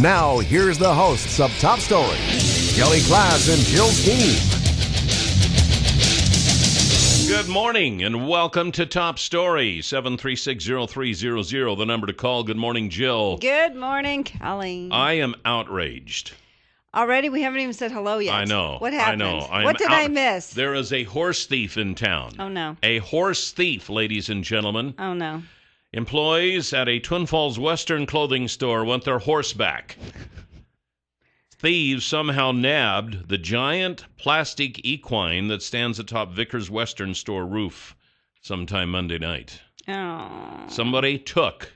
Now, here's the hosts of Top Story, Kelly Class and Jill Steen. Good morning and welcome to Top Story, 7360300, the number to call. Good morning, Jill. Good morning, Kelly. I am outraged. Already? We haven't even said hello yet. I know. What happened? I know. What did I miss? There is a horse thief in town. Oh, no. A horse thief, ladies and gentlemen. Oh, no. Employees at a Twin Falls Western clothing store want their horse back. Thieves somehow nabbed the giant plastic equine that stands atop Vickers Western store roof sometime Monday night. Oh. Somebody took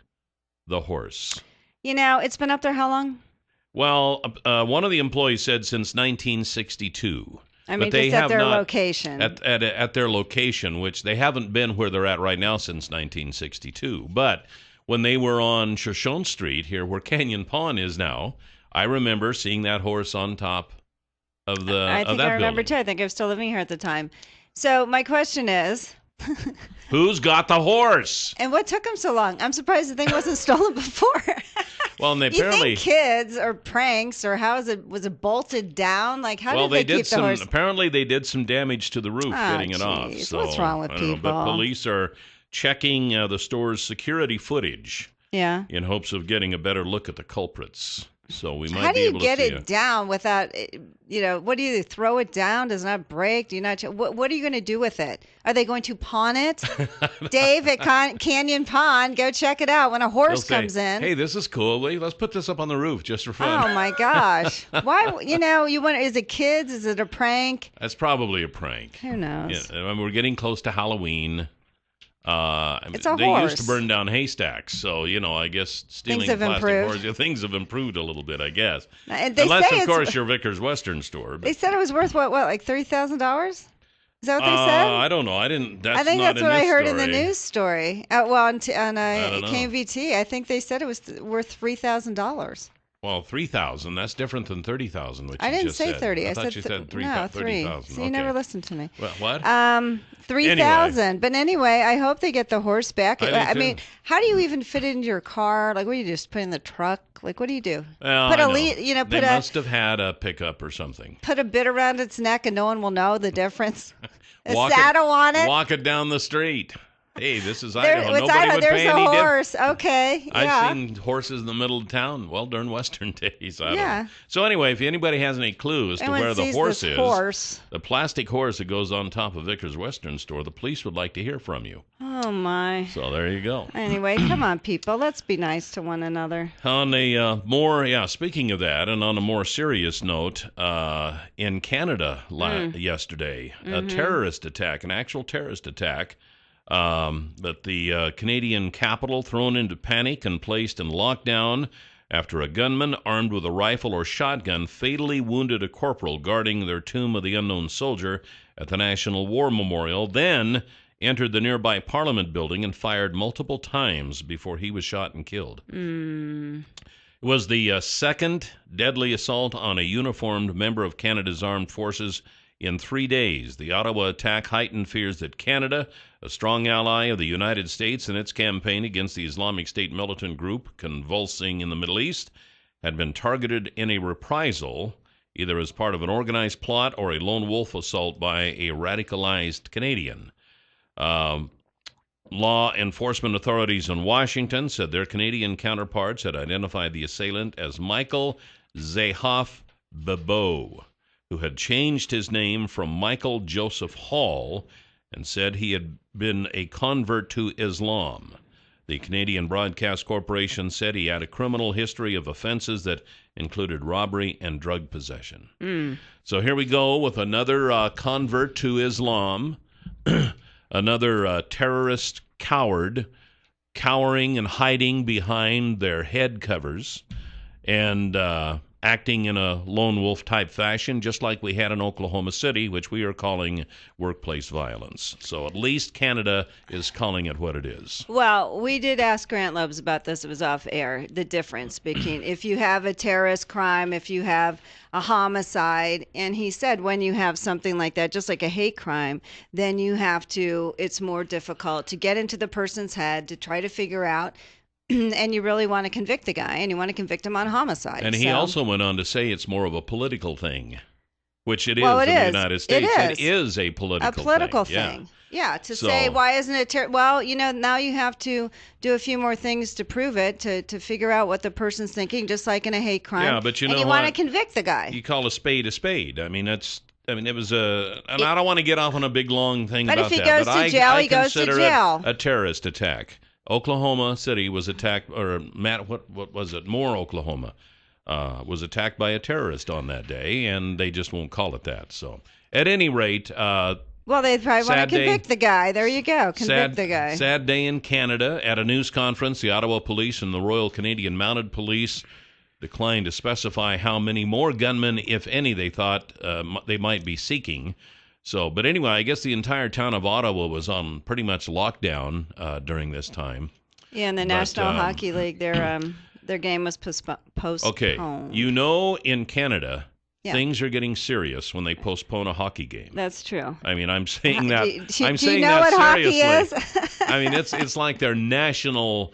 the horse. You know, it's been up there how long? Well, one of the employees said since 1962. I mean, but they just at have their not, location. At their location, which they haven't been where they're at right now since 1962. But when they were on Shoshone Street, here where Canyon Pond is now, I remember seeing that horse on top of the I think I remember, building. too. I think I was still living here at the time. So my question is... Who's got the horse? And what took them so long? I'm surprised the thing wasn't stolen before. Well, and they You apparently... think kids or pranks or was it bolted down? Like, how did they keep the horse? Apparently they did some damage to the roof getting it off. Geez. So, What's wrong with I don't know, people? but police are checking the store's security footage Yeah. in hopes of getting a better look at the culprits. So we might How do be you able get to see it down without, what do you throw it down? Does it not break? Do you not? What are you going to do with it? Are they going to pawn it? Dave at Canyon Pond, go check it out when a horse comes in. Hey, this is cool. Let's put this up on the roof just for fun. Oh my gosh! Why? You want? Is it kids? Is it a prank? That's probably a prank. Who knows? Yeah, I mean, we're getting close to Halloween. It's a they horse. used to burn down haystacks, so I guess stealing Things have plastic improved. horse, things have improved a little bit, I guess. And they Unless, say of course, your Vickers Western store. But, They said it was worth what, like $30,000? Is that what they said? I don't know. I didn't. I think that's what I heard in the story. news story. On don't know. KMVT, I think they said it was worth $3,000. Well, 3,000. That's different than 30,000. Which I you didn't just say said. 30. I thought you said 30,000. So you never listened to me. Well, what? 3,000. Anyway. But anyway, I hope they get the horse back. I do mean, too. how do you even fit it into your car? Like, what do you just put in the truck? Like, what do you do? Well, put I a know. they must have had a pickup or something. put a bit around its neck, and no one will know the difference. A Walk it- saddle on it. Walk it down the street. Hey, this is There- Idaho. it's Nobody Idaho. would There's pay a any horse. Okay, yeah. I've seen horses in the middle of town. Well, during Western days. I don't Yeah. know. So anyway, if anybody has any clue as to Anyone where the sees horse this is, horse. the plastic horse that goes on top of Vickers Western store, the police would like to hear from you. Oh my. So there you go. Anyway, come on, people. Let's be nice to one another. On a speaking of that, and on a more serious note, in Canada yesterday, a terrorist attack, an actual terrorist attack, but the Canadian capital thrown into panic and placed in lockdown after a gunman armed with a rifle or shotgun fatally wounded a corporal guarding their Tomb of the Unknown Soldier at the National War Memorial, then entered the nearby Parliament building and fired multiple times before he was shot and killed. It was the second deadly assault on a uniformed member of Canada's armed forces in 3 days. The Ottawa attack heightened fears that Canada, a strong ally of the United States in its campaign against the Islamic State militant group convulsing in the Middle East, had been targeted in a reprisal, either as part of an organized plot or a lone wolf assault by a radicalized Canadian. Law enforcement authorities in Washington said their Canadian counterparts had identified the assailant as Michael Zahoff Bebeau, who had changed his name from Michael Joseph Hall and said he had been a convert to Islam. The Canadian Broadcast Corporation said he had a criminal history of offenses that included robbery and drug possession. So here we go with another convert to Islam, another terrorist coward cowering and hiding behind their head covers and acting in a lone wolf type fashion, just like we had in Oklahoma City, which we are calling workplace violence. So at least Canada is calling it what it is. Well, we did ask Grant Loebs about this. It was off air. The difference between if you have a terrorist crime, if you have a homicide, and he said when you have something like that, just like a hate crime, then you have to, it's more difficult to get into the person's head to try to figure out and you really want to convict the guy, and you want to convict him on homicide. And he also went on to say it's more of a political thing, which it is well, it in is. the United States. It is a political thing. Yeah, to So- say, why isn't it well, now you have to do a few more things to prove it, to figure out what the person's thinking, just like in a hate crime. Yeah, but you know and you want to convict the guy. You call a spade a spade. I mean, it was and I don't want to get off on a big long thing but about if he that. goes to jail, he goes to consider jail. it a terrorist attack. Oklahoma City was attacked, or what was it? Moore, Oklahoma, was attacked by a terrorist on that day, and they just won't call it that. So, at any rate, well, they probably want to convict the guy. There you go, convict the guy. Sad day in Canada. At a news conference, the Ottawa Police and the Royal Canadian Mounted Police declined to specify how many more gunmen, if any, they thought they might be seeking. So, but anyway, I guess the entire town of Ottawa was on pretty much lockdown during this time. Yeah, and the National Hockey League, their game was postponed. Okay, in Canada, things are getting serious when they postpone a hockey game. That's true. I mean, I'm saying that. Do you know what hockey is? I mean, it's like their national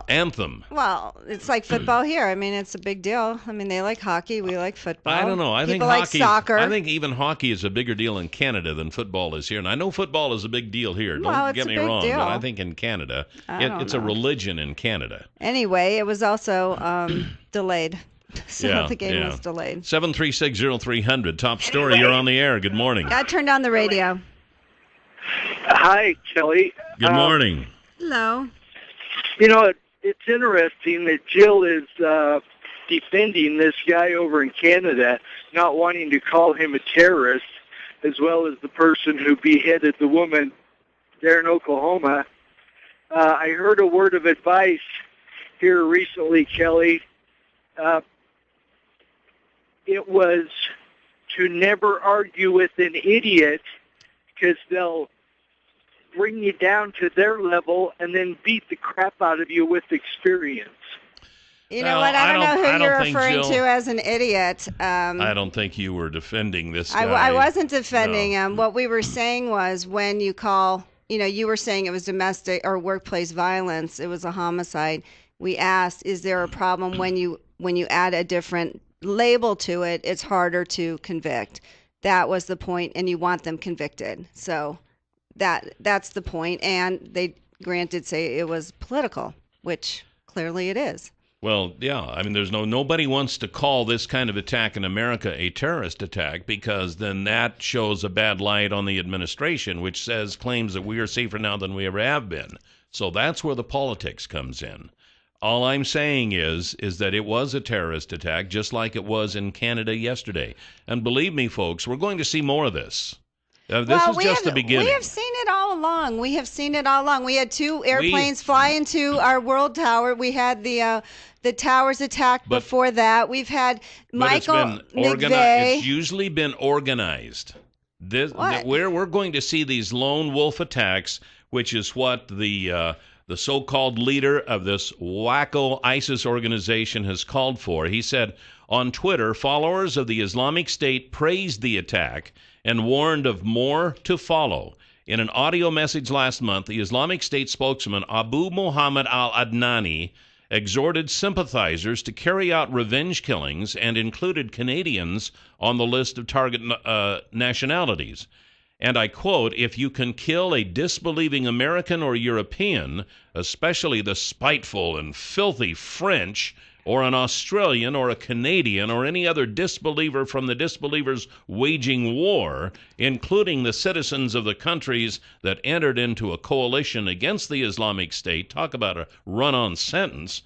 anthem. Well, it's like football here. I mean, it's a big deal. I mean, they like hockey. We like football. I don't know. I think like soccer. I think even hockey is a bigger deal in Canada than football is here. And I know football is a big deal here. Don't get me wrong. Deal. But I think in Canada, it's a religion in Canada. Anyway, it was also delayed. So the game was delayed. 736-0300. Top story. You're on the air. Good morning. I turned on the radio. Hi, Kelly. Good morning. Hello. It's interesting that Jill is defending this guy over in Canada, not wanting to call him a terrorist, as well as the person who beheaded the woman there in Oklahoma. I heard a word of advice here recently, Kelly. It was to never argue with an idiot, because they'll bring you down to their level and then beat the crap out of you with experience. You know what? I don't know who you're referring to as an idiot. I don't think you were defending this guy. I wasn't defending him. What we were saying was, when you call, you were saying it was domestic or workplace violence, it was a homicide. We asked, is there a problem when you add a different label to it? It's harder to convict. That was the point, and you want them convicted. So that's the point, and they say it was political, which clearly it is. Well, yeah, I mean, nobody wants to call this kind of attack in America a terrorist attack, because then that shows a bad light on the administration, which claims that we are safer now than we ever have been. So that's where the politics comes in. All I'm saying is that it was a terrorist attack, just like it was in Canada yesterday. And believe me, folks, we're going to see more of this. This is just the beginning. We have seen it all along. We had 2 airplanes fly into our World Tower. We had the towers attacked before that. We've had Michael McVeigh. It's usually been organized. We're going to see these lone wolf attacks, which is what the so-called leader of this wacko ISIS organization has called for. He said on Twitter, followers of the Islamic State praised the attack and warned of more to follow. In an audio message last month, the Islamic State spokesman Abu Muhammad al-Adnani exhorted sympathizers to carry out revenge killings and included Canadians on the list of target nationalities. And I quote, "If you can kill a disbelieving American or European, especially the spiteful and filthy French, or an Australian or a Canadian or any other disbeliever from the disbelievers waging war, including the citizens of the countries that entered into a coalition against the Islamic State," talk about a run-on sentence,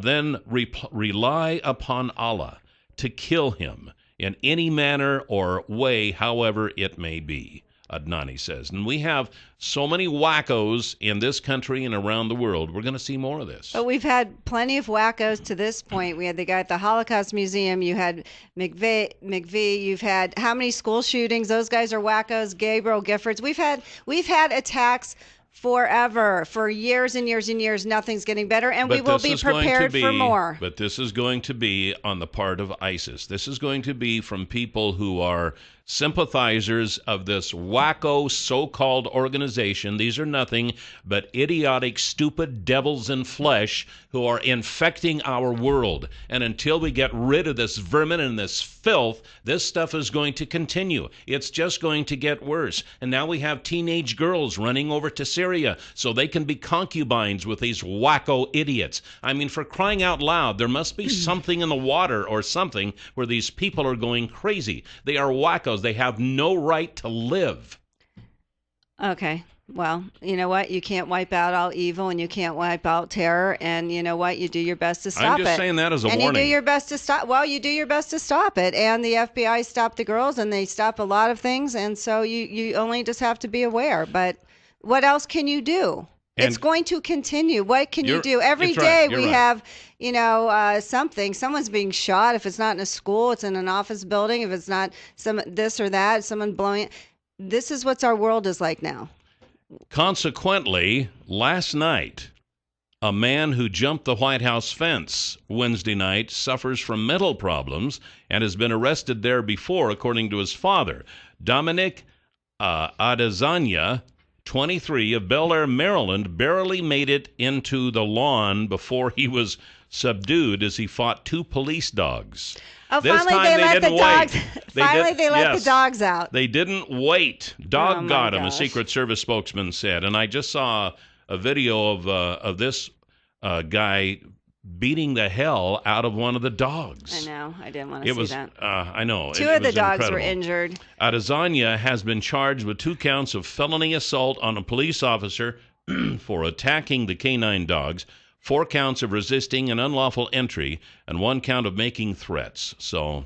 then rely upon Allah to kill him in any manner or way, however it may be, Adnani says. And we have so many wackos in this country and around the world. We're going to see more of this. But we've had plenty of wackos to this point. We had the guy at the Holocaust Museum. You had McVeigh. You've had how many school shootings? Those guys are wackos. Gabriel Giffords. We've had attacks forever, for years and years and years. Nothing's getting better, and we will be prepared for more. But this is going to be on the part of ISIS. This is going to be from people who are sympathizers of this wacko so-called organization. These are nothing but idiotic, stupid devils in flesh who are infecting our world. And until we get rid of this vermin and this filth, this stuff is going to continue. It's just going to get worse. And now we have teenage girls running over to Syria so they can be concubines with these wacko idiots. I mean, for crying out loud, there must be something in the water or something where these people are going crazy. They are wackos. They have no right to live. Okay. Well, you know what? You can't wipe out all evil, and you can't wipe out terror. And you know what? You do your best to stop it. I'm just saying that as a warning. And you do your best to stop. Well, you do your best to stop it. And the FBI stopped the girls, and they stop a lot of things. And so you only just have to be aware. But what else can you do? And it's going to continue. What can you do? Every day we have, something. Someone's being shot. If it's not in a school, it's in an office building. If it's not some this or that, someone blowing it. This is what our world is like now. Consequently, last night, a man who jumped the White House fence Wednesday night suffers from mental problems and has been arrested there before, according to his father. Dominic Adesanya, 23, of Bel Air, Maryland, barely made it into the lawn before he was subdued as he fought two police dogs. Oh, finally they let the dogs. Finally, they let the dogs out. They didn't wait. Dog got him, a Secret Service spokesman said. And I just saw a video of this guy beating the hell out of one of the dogs. I know. I didn't want to see that. I know. Two of the dogs were injured. Adesanya has been charged with 2 counts of felony assault on a police officer for attacking the canine dogs, 4 counts of resisting an unlawful entry, and 1 count of making threats. So,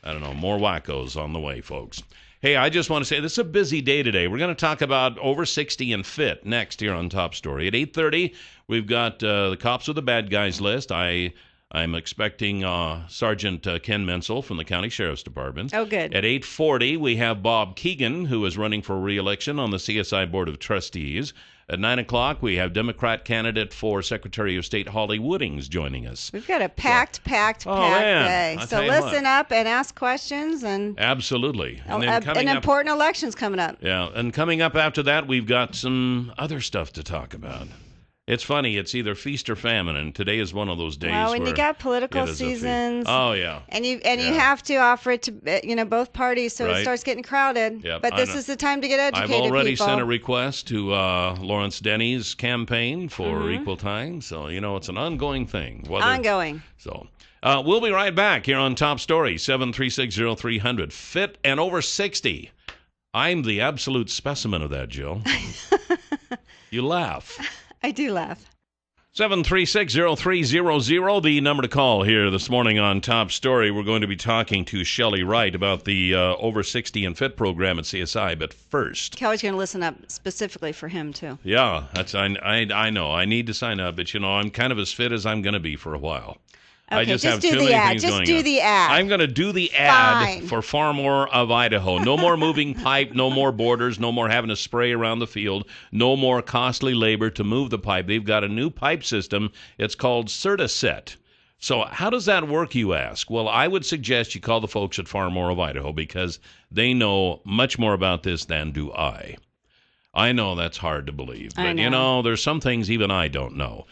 I don't know, more wackos on the way, folks. Hey, I just want to say this is a busy day today. We're going to talk about over 60 and fit next here on Top Story. At 8:30, we've got the Cops with the Bad Guys list. I'm expecting Sergeant Ken Menzel from the County Sheriff's Department. Oh, good. At 8:40, we have Bob Keegan, who is running for re-election on the CSI Board of Trustees. At 9 o'clock, we have Democrat candidate for Secretary of State Holli Woodings joining us. We've got a packed day. So listen up and ask questions. And absolutely. And then important elections coming up. Yeah, and coming up after that, we've got some other stuff to talk about. It's funny. It's either feast or famine, and today is one of those days. Well, when you got political seasons, oh yeah, and you have to offer it to both parties, so it starts getting crowded. Yep, but this is the time to get educated. I've already people. sent a request to Lawrence Denny's campaign for equal time, so it's an ongoing thing. Ongoing. So. We'll be right back here on Top Story, 7360300. Fit and over 60. I'm the absolute specimen of that, Jill. You laugh. I do laugh. 7360300, the number to call here this morning on Top Story. We're going to be talking to Shelley Wright about the Over 60 and Fit program at CSI. But first, Kelly's going to listen up specifically for him, too. Yeah, I know. I need to sign up, but, I'm kind of as fit as I'm going to be for a while. Okay, I just have do too the many ad. things Just going do on. the ad. I'm going to do the ad Fine. for Far More of Idaho. No more moving pipe, no more borders, no more having to spray around the field, no more costly labor to move the pipe. They've got a new pipe system. It's called CertaSet. So how does that work, you ask? Well, I would suggest you call the folks at Far More of Idaho because they know much more about this than do I. I know that's hard to believe, but there's some things even I don't know.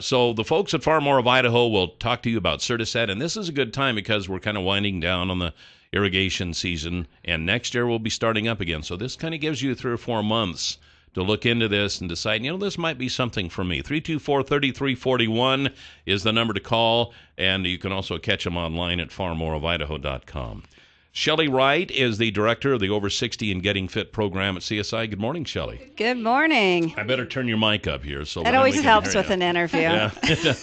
So the folks at Far More of Idaho will talk to you about CertaSet, and this is a good time because we're kind of winding down on the irrigation season, and next year we'll be starting up again. So this kind of gives you 3 or 4 months to look into this and decide, this might be something for me. 324-3341 is the number to call, and you can also catch them online at farmoreofidaho.com. Shelley Wright is the director of the Over 60 and Getting Fit program at CSI. Good morning, Shelley. Good morning. I better turn your mic up here. That always helps with an interview. Yeah, it does.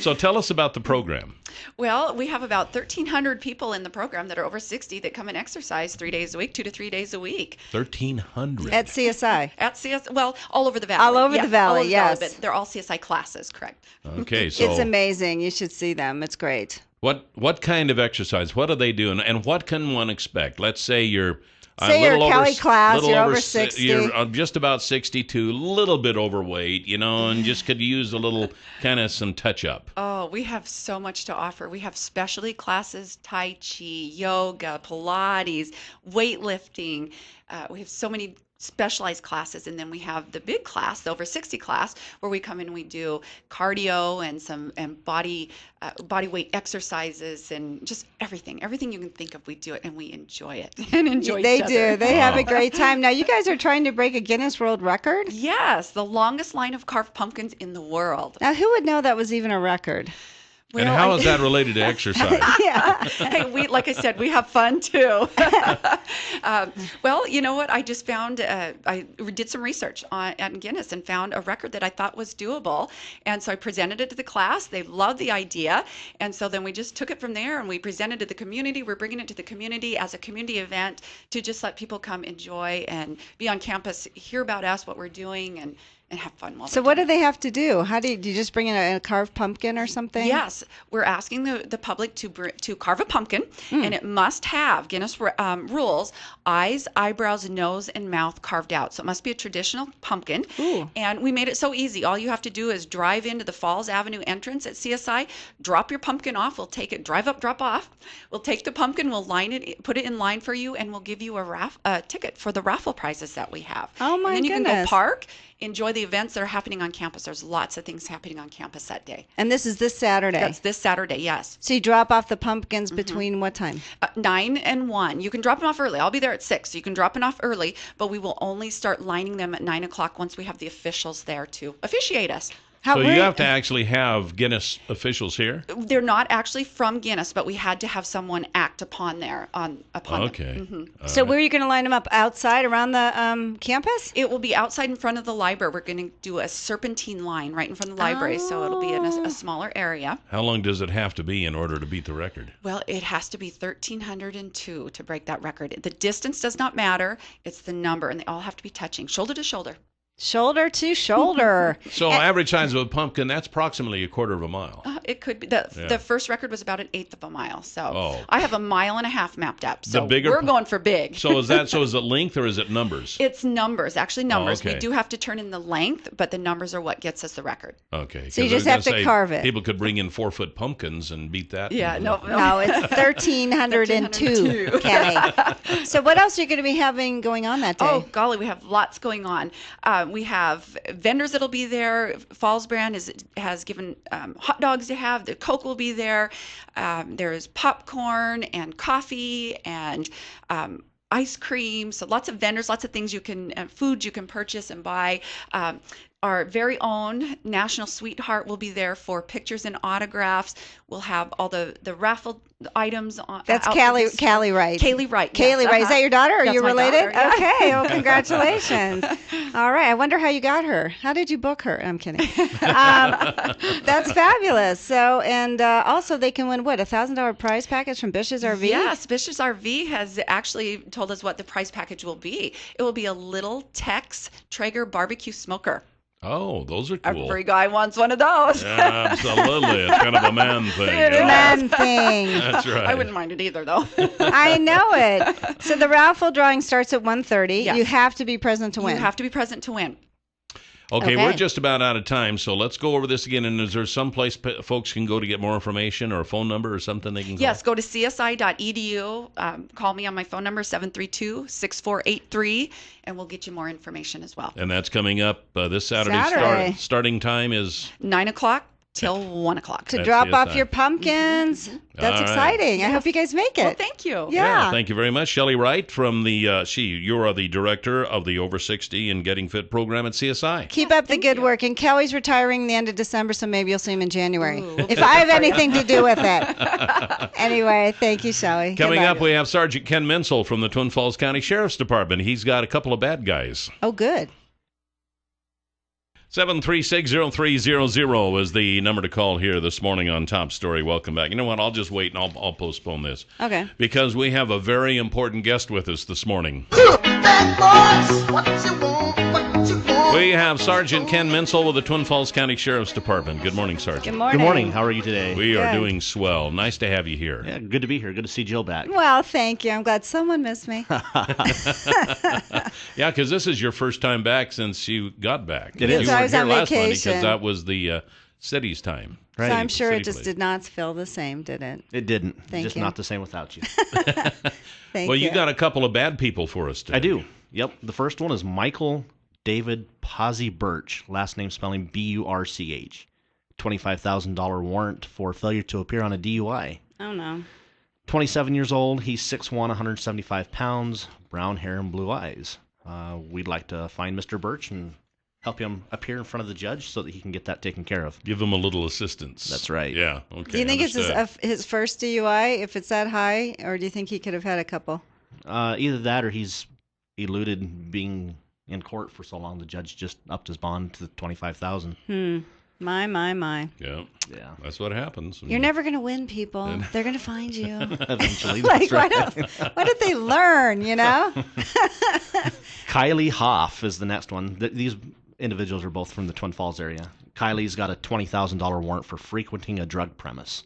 So tell us about the program. Well, we have about 1,300 people in the program that are over 60 that come and exercise 3 days a week, 2 to 3 days a week. 1,300? At CSI? At CSI, well, all over the valley. All over the valley, yes. But they're all CSI classes, correct. Okay, so... It's amazing. You should see them. It's great. What kind of exercise? What do they do? And what can one expect? Let's say you're Say you're Kelly class, you're over 60. You're just about 62, a little bit overweight, and just could use a little kind of some touch-up. Oh, we have so much to offer. We have specialty classes, Tai Chi, yoga, Pilates, weightlifting. We have so many specialized classes, and then we have the big class, the over 60 class, where we come in and we do cardio and body weight exercises and just everything you can think of. We do it and we enjoy it and enjoy each other. They do. They have a great time. Now you guys are trying to break a Guinness World Record? Yes, the longest line of carved pumpkins in the world. Now who would know that was even a record? And how is that related to exercise? Yeah. Hey, like I said, we have fun too. Well, you know what? I just found, I did some research at Guinness and found a record that I thought was doable. And so I presented it to the class. They loved the idea. And so then we just took it from there and we presented it to the community. We're bringing it to the community as a community event to just let people come enjoy and be on campus, hear about us, what we're doing, and have fun. So what do they have to do? How do you just bring in a carved pumpkin or something? Yes, we're asking the public to carve a pumpkin, and it must have Guinness rules: eyes, eyebrows, nose, and mouth carved out. So it must be a traditional pumpkin. Ooh. And we made it so easy. All you have to do is drive into the Falls Avenue entrance at CSI, drop your pumpkin off. We'll take it, drive up, drop off. We'll take the pumpkin, we'll line it, put it in line for you, and we'll give you a ticket for the raffle prizes that we have. Oh my and then you goodness. can go park, enjoy the events that are happening on campus. There's lots of things happening on campus that day. And this is this Saturday? That's this Saturday, yes. So you drop off the pumpkins between what time? 9 and 1. You can drop them off early. I'll be there at 6, so you can drop them off early, but we will only start lining them at 9 o'clock once we have the officials there to officiate us. So you have to actually have Guinness officials here? They're not actually from Guinness, but we had to have someone act upon them. Okay. So where are you going to line them up? Outside around the campus? It will be outside in front of the library. We're going to do a serpentine line right in front of the library, so it'll be in a smaller area. How long does it have to be in order to beat the record? Well, it has to be 1,302 to break that record. The distance does not matter. It's the number, and they all have to be touching, shoulder to shoulder. Shoulder to shoulder. So average size of a pumpkin, that's approximately a quarter of a mile. It could be. The first record was about 1/8 of a mile. So Oh. I have 1.5 miles mapped up. So The bigger we're going for big. So is it length or is it numbers? It's numbers, actually numbers. okay. We do have to turn in the length, but the numbers are what gets us the record. Okay. So you 'cause I was just have gonna to say, carve it. People could bring in 4-foot pumpkins and beat that. Yeah, no. No, it's 1,302, Kenny. So what else are you going to be having going on that day? Oh, golly, we have lots going on. We have vendors that'll be there. Falls Brand has given hot dogs to have. The Coke will be there. There's popcorn and coffee and ice cream. So lots of vendors, lots of things foods you can purchase and buy. Our very own National Sweetheart will be there for pictures and autographs. We'll have all the raffle items on. That's Callie Wright. Kaylee Wright. Kaylee yes, Wright. Is that your daughter? Are That's you my related? daughter, yeah. Okay. Well, congratulations. All right. I wonder how you got her. How did you book her? I'm kidding. That's fabulous. So, and also they can win what? $1,000 prize package from Bish's RV? Yes, Bish's RV has actually told us what the prize package will be. It will be a little Tex Traeger barbecue smoker. Oh, those are cool. Every guy wants one of those. Yeah, absolutely. It's kind of a man thing. It is. Man thing. That's right. I wouldn't mind it either, though. I know it. So the raffle drawing starts at 1:30. Yes. You have to be present to win. You have to be present to win. Okay, Okay. we're just about out of time, so let's go over this again. And is there some place folks can go to get more information or a phone number or something they can call? Yes, go to csi.edu. Call me on my phone number, 732-6483, and we'll get you more information as well. And that's coming up this Saturday. Saturday. Starting time is 9 o'clock till 1 o'clock. to That's drop CSI. off your pumpkins. That's All right. exciting. I hope you guys make it. Well, thank you. Yeah. Thank you very much, Shelley Wright from the you are the director of the Over 60 and Getting Fit program at CSI. Keep up the Thank good you. work. And Kelly's retiring the end of December, so maybe you'll see him in January. Ooh, we'll if be I have there for you. anything to do with it. Anyway, thank you, Shelley. Coming Goodbye. up, we have Sergeant Ken Menzel from the Twin Falls County Sheriff's Department. He's got a couple of bad guys. Oh, good. 7360300 is the number to call here this morning on Top Story. Welcome back. You know what? I'll just wait and I'll postpone this. Okay. Because we have a very important guest with us this morning. Bad boys, what you want, what We have Sergeant Ken Menzel with the Twin Falls County Sheriff's Department. Good morning, Sergeant. Good morning. Good morning. How are you today? We are Good. doing swell. Nice to have you here. Yeah, good to be here. Good to see Jill back. Well, thank you. I'm glad someone missed me. Yeah, because this is your first time back since you got back. It is. You So I weren't was here on last Monday vacation. because that was the city's time. Right. So I'm sure City it just Police. did not feel the same, did it? It didn't. Thank Just you. not the same without you. Thank Well, you. you got a couple of bad people for us today. I do. Yep. The first one is Michael David Posey Birch, last name spelling Burch. $25,000 warrant for failure to appear on a DUI. Oh, no. 27 years old. He's 6'1", 175 pounds, brown hair and blue eyes. We'd like to find Mr. Birch and help him appear in front of the judge so that he can get that taken care of. Give them a little assistance. That's right. Yeah. Okay. Do you think it's understood. his first DUI, if it's that high, or do you think he could have had a couple? Either that or he's eluded being in court for so long. The judge just upped his bond to $25,000. My. Yeah. Yeah. That's what happens. You're never going to win, people. They're going to find you. Eventually. Like, That's right. what did they learn, you know? Kylie Hoff is the next one. These individuals are both from the Twin Falls area. Kylie's got a $20,000 warrant for frequenting a drug premise.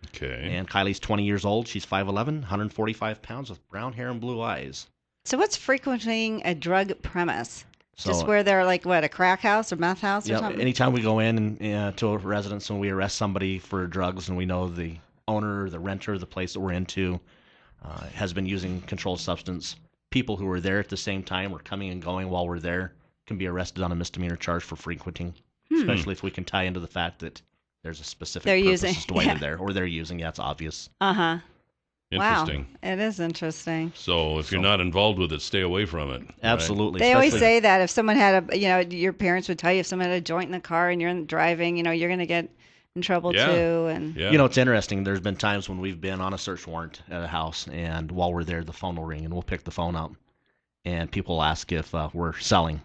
Okay. And Kylie's 20 years old. She's 5'11", 145 pounds with brown hair and blue eyes. So what's frequenting a drug premise? So, Just where they're like, what, a crack house or meth house or yeah, something? anytime we go in and to a residence and we arrest somebody for drugs and we know the owner, the renter, the place that we're into has been using controlled substance, people who were there at the same time or coming and going while we're there can be arrested on a misdemeanor charge for frequenting, especially if we can tie into the fact that there's a specific They're purpose using- as to why yeah. they're there, or they're using. Yeah, it's obvious. Uh-huh. Interesting. Wow. It is interesting. So if you're not involved with it, stay away from it. right? Absolutely. They always especially- say that if someone had your parents would tell you if someone had a joint in the car and you're driving, you're going to get in trouble Yeah. too. And Yeah. It's interesting. There's been times when we've been on a search warrant at a house, and while we're there, the phone will ring, and we'll pick the phone up, and people will ask if we're selling.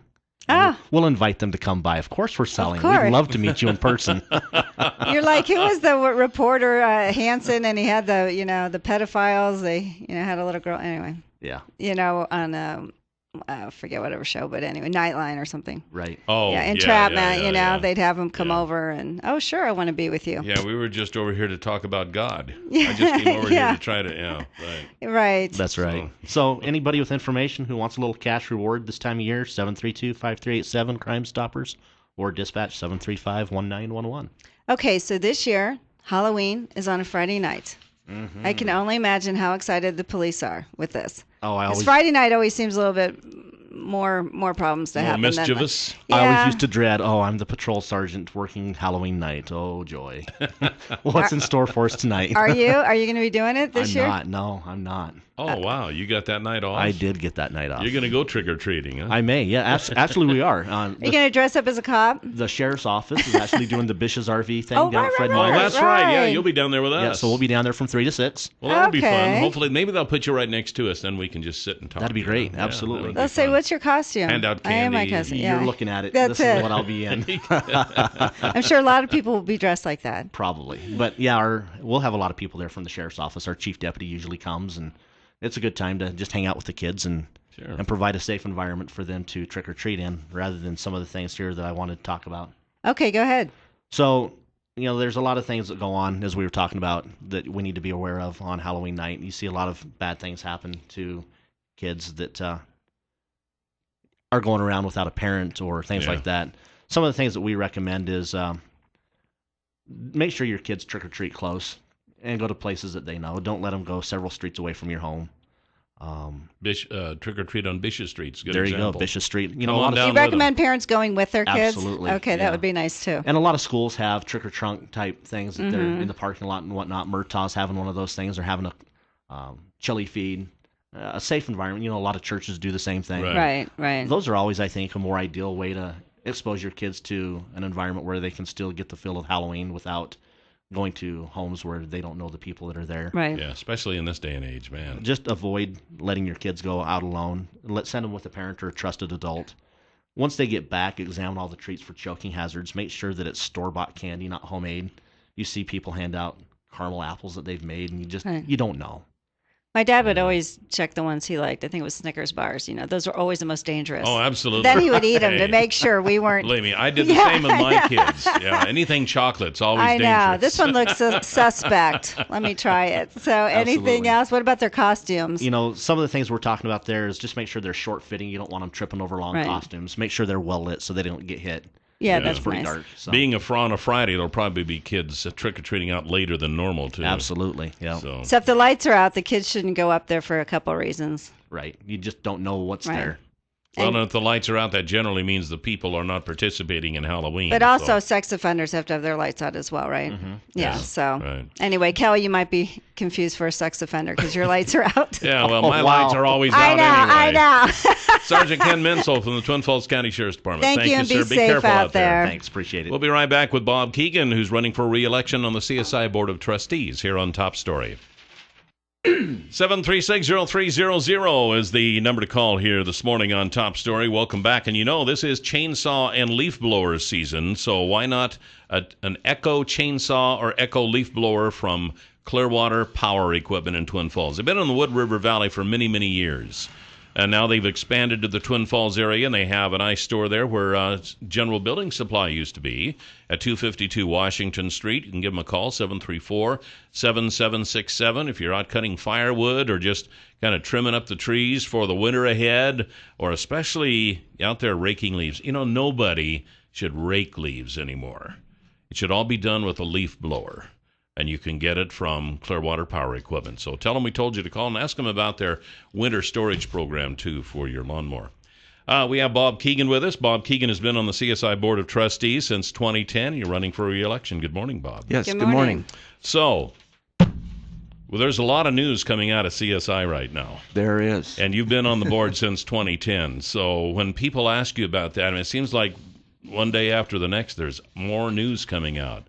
And we'll invite them to come by. Of course we're selling. course. We'd love to meet you in person. you're like, who was the reporter, Hansen, and he had the pedophiles. They, had a little girl. Anyway, Yeah, on I forget whatever show, but anyway, Nightline or something. right. Oh, Yeah, entrapment. yeah. They'd have them come Yeah. over and, oh, sure, I want to be with you. Yeah, we were just over here to talk about God. Yeah. I just came over Yeah. here to try to, right. Right. That's right. So anybody with information who wants a little cash reward this time of year, 732-5387 Crime Stoppers, or dispatch 735-1911. Okay, so this year, Halloween is on a Friday night. Mm-hmm. I can only imagine how excited the police are with this. Oh, I 'Cause always Friday night always seems a little bit more problems to More happen. mischievous. I always Yeah. used to dread, I'm the patrol sergeant working Halloween night. Oh, joy. What's in store for us tonight? Are you going to be doing it this I'm year? not. No, I'm not. Oh, wow. You got that night off? I did get that night off. You're going to go trick-or-treating, huh? I may. Yeah, actually we are. Are you going to dress up as a cop? The sheriff's office is actually doing the Bish's RV thing Oh, down right, at Fred right, Oh, Meyer. right. that's right. Yeah, you'll be down there with us. Yeah, so we'll be down there from 3 to 6. Well, that'll be fun. Okay. Hopefully, maybe they'll put you right next to us, then we can just sit and talk. That'd be great. Yeah, Absolutely. that would be Let's say, fun. what's your costume? Hand out I am my candy. cousin. Yeah. You're looking at it. That's this it. is what I'll be in. I'm sure a lot of people will be dressed like that. Probably. But yeah, we'll have a lot of people there from the sheriff's office. Our chief deputy usually comes, and it's a good time to just hang out with the kids and Sure. and provide a safe environment for them to trick or treat in, rather than some of the things here that I wanted to talk about. Okay, go ahead. So, there's a lot of things that go on, as we were talking about, that we need to be aware of on Halloween night. You see a lot of bad things happen to kids that are going around without a parent or things Yeah. like that. Some of the things that we recommend is make sure your kids trick or treat close and go to places that they know. Don't let them go several streets away from your home. Trick-or-treat on Bishop Street. It's a good There example. you go, Bishop Street. Come a on lot down of, Do you with 'em. recommend parents going with their kids? Absolutely, Okay, that yeah. would be nice too. and a lot of schools have trick or trunk type things that they're Mm-hmm. in the parking lot and whatnot. Murtaugh's having one of those things. They're having a chili feed, a safe environment. A lot of churches do the same thing. Right. Right. Those are always, I think, a more ideal way to expose your kids to an environment where they can still get the feel of Halloween without going to homes where they don't know the people that are there. Right. Yeah, especially in this day and age, man. Just avoid letting your kids go out alone. Send them with a parent or a trusted adult. Once they get back, examine all the treats for choking hazards. Make sure that it's store-bought candy, not homemade. You see people hand out caramel apples that they've made, and Right. you don't know. My dad would always check the ones he liked. I think it was Snickers bars. Those were always the most dangerous. Oh, absolutely. Then he would eat them to Hey. make sure we weren't. Believe me, I did the same with my kids. Yeah, anything chocolate's always I dangerous. know. This one looks suspect. Let me try it. So anything Absolutely. else? What about their costumes? Some of the things we're talking about there is just make sure they're short fitting. You don't want them tripping over long Right. costumes. Make sure they're well lit so they don't get hit. Yeah, Yeah. that's It's pretty nice. dark. So. Being on a Friday, there'll probably be kids trick-or-treating out later than normal, too. Absolutely. Yeah. So, So if the lights are out, the kids shouldn't go up there for a couple reasons. Right. You just don't know what's Right. there. well, and- and if the lights are out, that generally means the people are not participating in Halloween. But also, so- sex offenders have to have their lights out as well, right? Yeah. Yes. So Right. anyway, Kelly, you might be confused for a sex offender because your lights are out. Yeah, well, Oh, my wow. lights are always I out know. anyway. I know. Sergeant Ken Mensel from the Twin Falls County Sheriff's Department. Thank you, and sir. be Be safe careful out there. Thanks. Appreciate it. We'll be right back with Bob Keegan, who's running for re-election on the CSI Board of Trustees here on Top Story. 7360300 is the number to call here this morning on Top Story. Welcome back. And this is chainsaw and leaf blower season, so why not an Echo chainsaw or Echo leaf blower from Clearwater Power Equipment in Twin Falls? They've been in the Wood River Valley for many, many years. And now they've expanded to the Twin Falls area, and they have a nice store there where General Building Supply used to be at 252 Washington Street. You can give them a call, 734-7767. If you're out cutting firewood or just kind of trimming up the trees for the winter ahead, or especially out there raking leaves. Nobody should rake leaves anymore. It should all be done with a leaf blower. And you can get it from Clearwater Power Equipment. So tell them we told you to call and ask them about their winter storage program, too, for your lawnmower. We have Bob Keegan with us. Bob Keegan has been on the CSI Board of Trustees since 2010. You're running for re-election. Good morning, Bob. Yes, Good good morning. So, there's a lot of news coming out of CSI right now. There is. And you've been on the board since 2010. So when people ask you about that, it seems like one day after the next, there's more news coming out.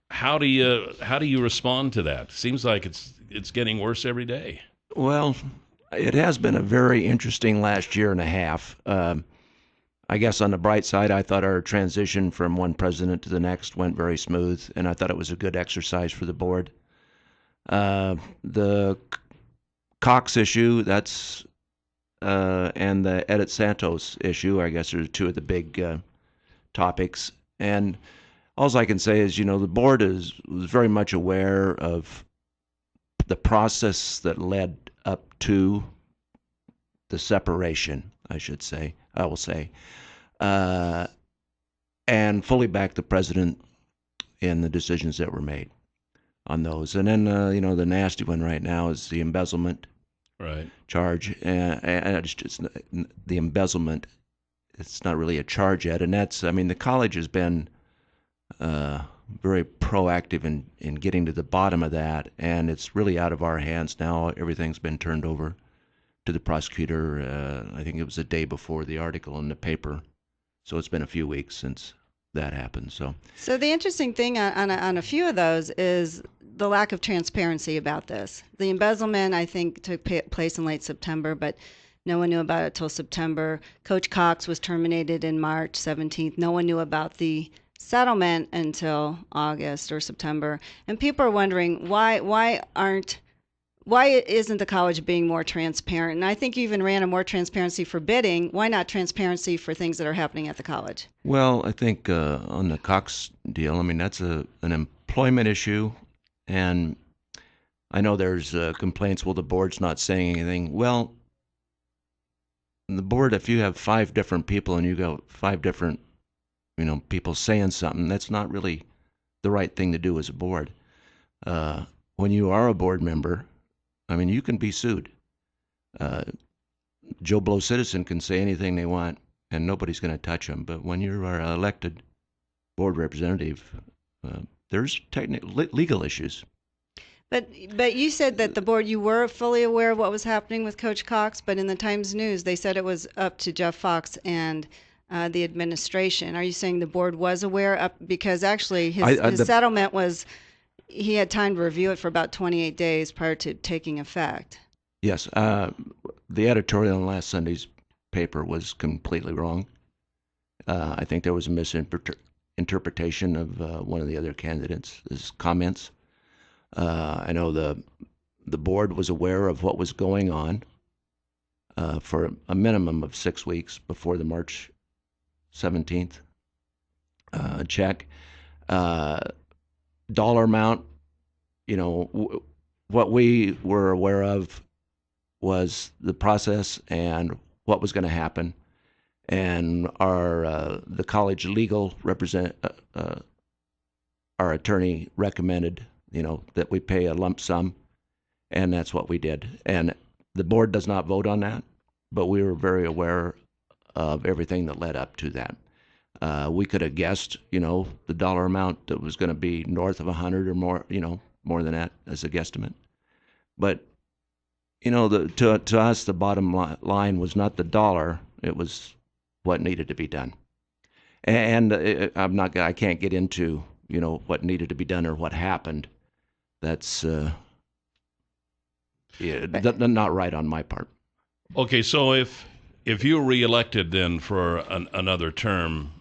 How do you respond to that? Seems like it's getting worse every day. Well, it has been a very interesting last year and a half. I guess on the bright side, I thought our transition from one president to the next went very smooth, and I thought it was a good exercise for the board. The Cox issue, and the Edit Santos issue, I guess, are two of the big topics. And all I can say is, the board was very much aware of the process that led up to the separation, I will say, and fully backed the president in the decisions that were made on those. And then, the nasty one right now is the embezzlement Right. charge. And it's just the embezzlement, it's not really a charge yet. And that's, the college has been very proactive in getting to the bottom of that, and it's really out of our hands now. Everything's been turned over to the prosecutor. I think it was the day before the article in the paper, so it's been a few weeks since that happened. So So the interesting thing on a few of those is the lack of transparency about this. The embezzlement, I think, took place in late September, but no one knew about it till September. Coach Cox was terminated in March 17th. No one knew about the settlement until August or September. And people are wondering why isn't the college being more transparent? And I think you even ran a more transparency for bidding. Why not transparency for things that are happening at the college? well, I think on the Cox deal, that's an employment issue, and I know there's complaints. Well, the board's not saying anything. Well, the board, if you have 5 different people and you got 5 different people saying something, that's not really the right thing to do as a board. When you are a board member, you can be sued. Joe Blow citizen can say anything they want, and nobody's going to touch them. But when you're an elected board representative, there's legal issues. But you said that the board, you were fully aware of what was happening with Coach Cox, but in the Times News, they said it was up to Jeff Fox and the administration. Are you saying the board was aware? Because actually his settlement was, he had time to review it for about 28 days prior to taking effect. Yes. The editorial in last Sunday's paper was completely wrong. I think there was a misinterpretation of one of the other candidates' comments. I know The board was aware of what was going on for a minimum of 6 weeks before the March 17th check. Dollar amount, what we were aware of was the process and what was going to happen, and the college legal our attorney recommended that we pay a lump sum, and that's what we did. And the board does not vote on that, but we were very aware of everything that led up to that. We could have guessed, the dollar amount that was going to be north of 100 or more, more than that as a guesstimate. But, to us, the bottom line was not the dollar; it was what needed to be done. And I can't get into, what needed to be done or what happened. That's not right on my part. Okay, so if you're reelected then for another term,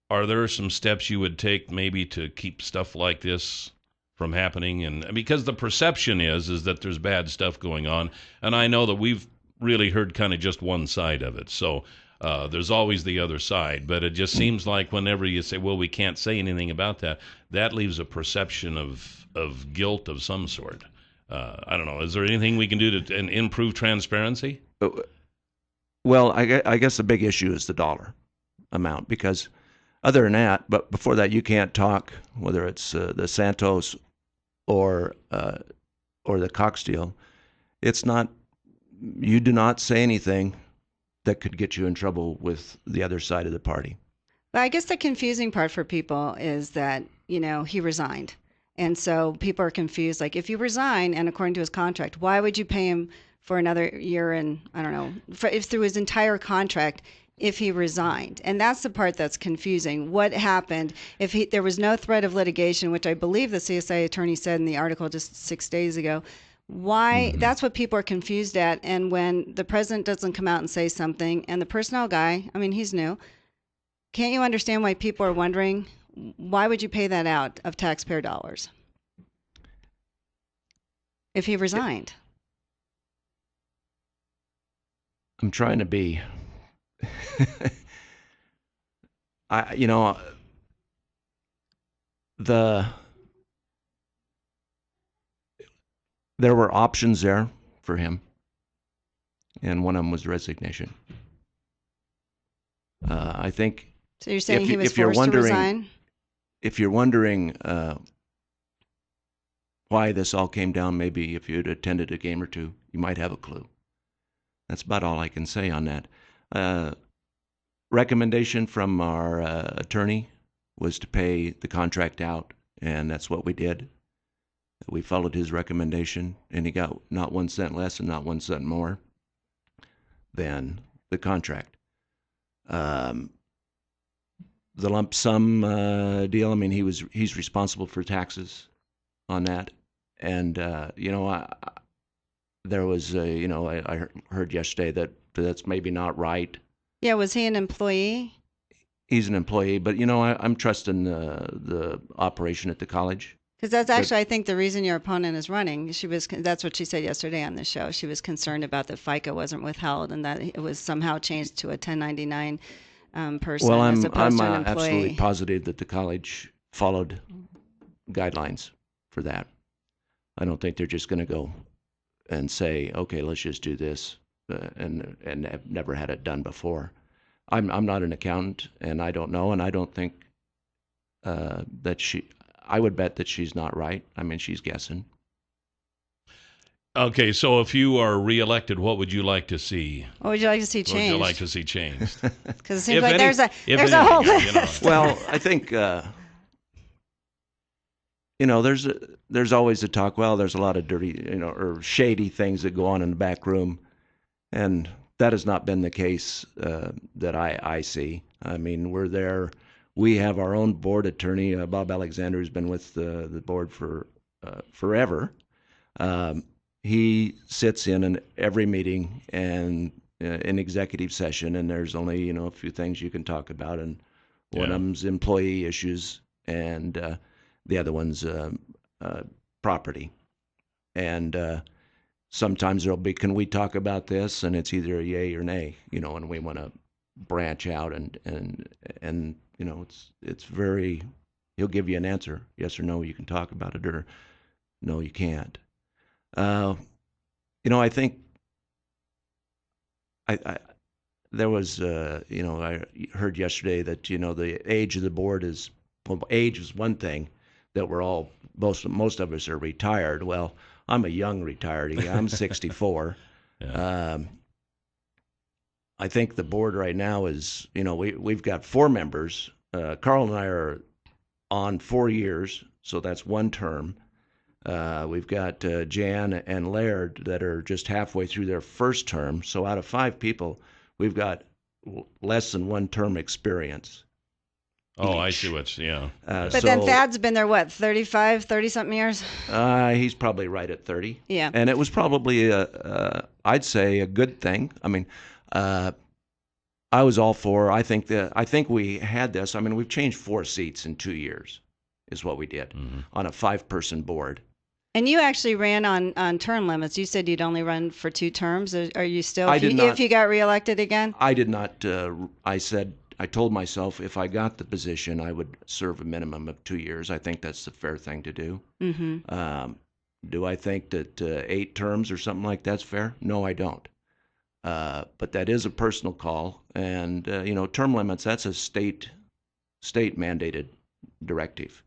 are there some steps you would take maybe to keep stuff like this from happening? And because the perception is that there's bad stuff going on, and I know that we've really heard kind of just one side of it. So there's always the other side, but it just seems like whenever you say, well, we can't say anything about that, that leaves a perception of guilt of some sort. I don't know. Is there anything we can do to improve transparency? Well, I guess the big issue is the dollar amount, because other than that, but before that, you can't talk, whether it's the Santos or the Cox deal. It's not. You do not say anything that could get you in trouble with the other side of the party. But I guess the confusing part for people is that, he resigned. And so people are confused. Like, if you resign, and according to his contract, why would you pay him for another year and, I don't know, if through his entire contract, if he resigned? And that's the part that's confusing. What happened if there was no threat of litigation, which I believe the CSI attorney said in the article just 6 days ago? Why? Mm-hmm. That's what people are confused at. And when the president doesn't come out and say something, and the personnel guy, he's new, can't you understand why people are wondering, why would you pay that out of taxpayer dollars if he resigned? I'm trying to be, there were options there for him, and one of them was resignation. I think. So you're saying he was forced to resign? If you're wondering why this all came down, maybe if you'd attended a game or two, you might have a clue. That's about all I can say on that. Recommendation from our attorney was to pay the contract out, and that's what we did. We followed his recommendation, and he got not 1 cent less and not 1 cent more than the contract. The lump sum deal, he's responsible for taxes on that. And, there was, I heard yesterday that that's maybe not right. Yeah, was he an employee? He's an employee, but, I'm trusting the operation at the college. Because that's actually, I think, the reason your opponent is running. That's what she said yesterday on the show. She was concerned about that FICA wasn't withheld and that it was somehow changed to a 1099 person as opposed to an employee. Absolutely positive that the college followed guidelines for that. I don't think they're just going to go and say, okay, let's just do this, and have never had it done before. I'm not an accountant, and I don't know, and I don't think I would bet that she's not right. She's guessing. Okay, so if you are reelected, what would you like to see? What would you like to see changed? What would you like to see changed? Because it seems like there's a whole list. Well, I think there's always the talk. Well, there's a lot of dirty, or shady things that go on in the back room, and that has not been the case that I see. We're there. We have our own board attorney, Bob Alexander, who's been with the board for forever. He sits in every meeting and in executive session, and there's only a few things you can talk about, and one of them's employee issues, and the other one's property. And sometimes there'll be, can we talk about this? And it's either a yay or nay, and we want to branch out and it's very, he'll give you an answer, yes or no, you can talk about it, or no, you can't. I think there was, I heard yesterday that, the age of the board is, well, age is one thing, that we're all, most of us are retired. Well, I'm a young retiree. I'm 64. Yeah. I think the board right now is, we've got 4 members. Carl and I are on 4 years, so that's 1 term. We've got Jan and Laird that are just halfway through their first term. So out of 5 people, we've got less than 1 term experience. Oh, I see what's, yeah. But then Thad's been there, 30-something years? He's probably right at 30. Yeah. And it was probably, I'd say, a good thing. I mean, I was all for, I think we had this. I mean, we've changed 4 seats in 2 years is what we did on a 5-person board. And you actually ran on term limits. You said you'd only run for 2 terms. Are you still, if you got reelected again? I did not. I told myself if I got the position, I would serve a minimum of 2 years. I think that's the fair thing to do. Mm-hmm. Do I think that 8 terms or something like that's fair? No, I don't. But that is a personal call. And, term limits, that's a state mandated directive.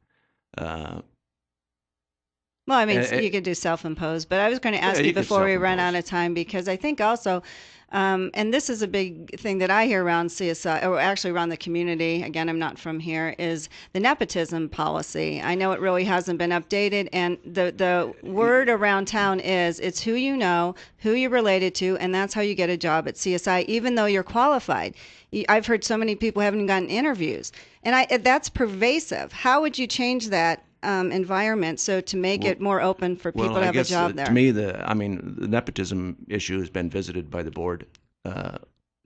Well, I mean, you could do self-imposed, but I was going to ask you before we run out of time, because I think also, and this is a big thing that I hear around CSI, or actually around the community, again, I'm not from here, is the nepotism policy. I know it really hasn't been updated, and the word around town is it's who you know, who you're related to, and that's how you get a job at CSI, even though you're qualified. I've heard so many people haven't gotten interviews, and that's pervasive. How would you change that environment so to make it more open for people to have a job there? To me, the nepotism issue has been visited by the board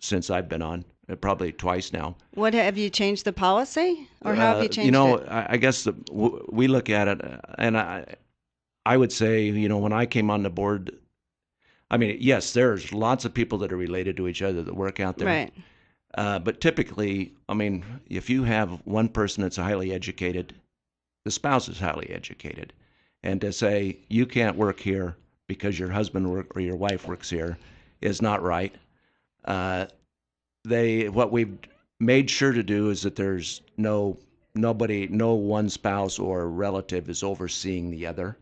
since I've been on, probably twice now. What, have you changed the policy, or how have you changed it? I guess we look at it, and I would say, when I came on the board, I mean, yes, there's lots of people that are related to each other that work out there. Right. But typically, I mean, if you have one person that's highly educated, the spouse is highly educated, and to say you can't work here because your husband or your wife works here is not right. What we've made sure to do is that there's no one spouse or relative is overseeing the other.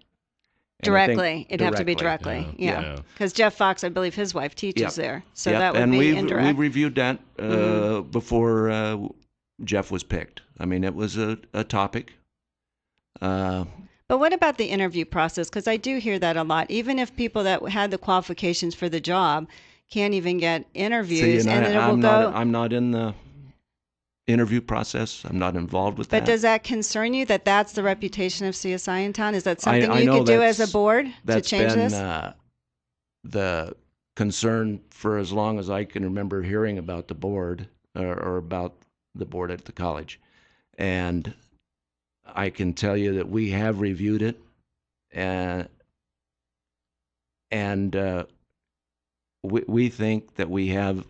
Directly, it'd have to be directly, yeah. Because Jeff Fox, I believe his wife teaches there, so that would be indirect. And we reviewed that before Jeff was picked. I mean, it was a topic. But what about the interview process? Because I do hear that a lot. Even if people that had the qualifications for the job can't even get interviews, I'm not in the interview process. I'm not involved with that. But does that concern you, that that's the reputation of CSI in town? Is that something you could do as a board to change this? That's been the concern for as long as I can remember hearing about the board or about the board at the college. And I can tell you that we have reviewed it, and we think that we have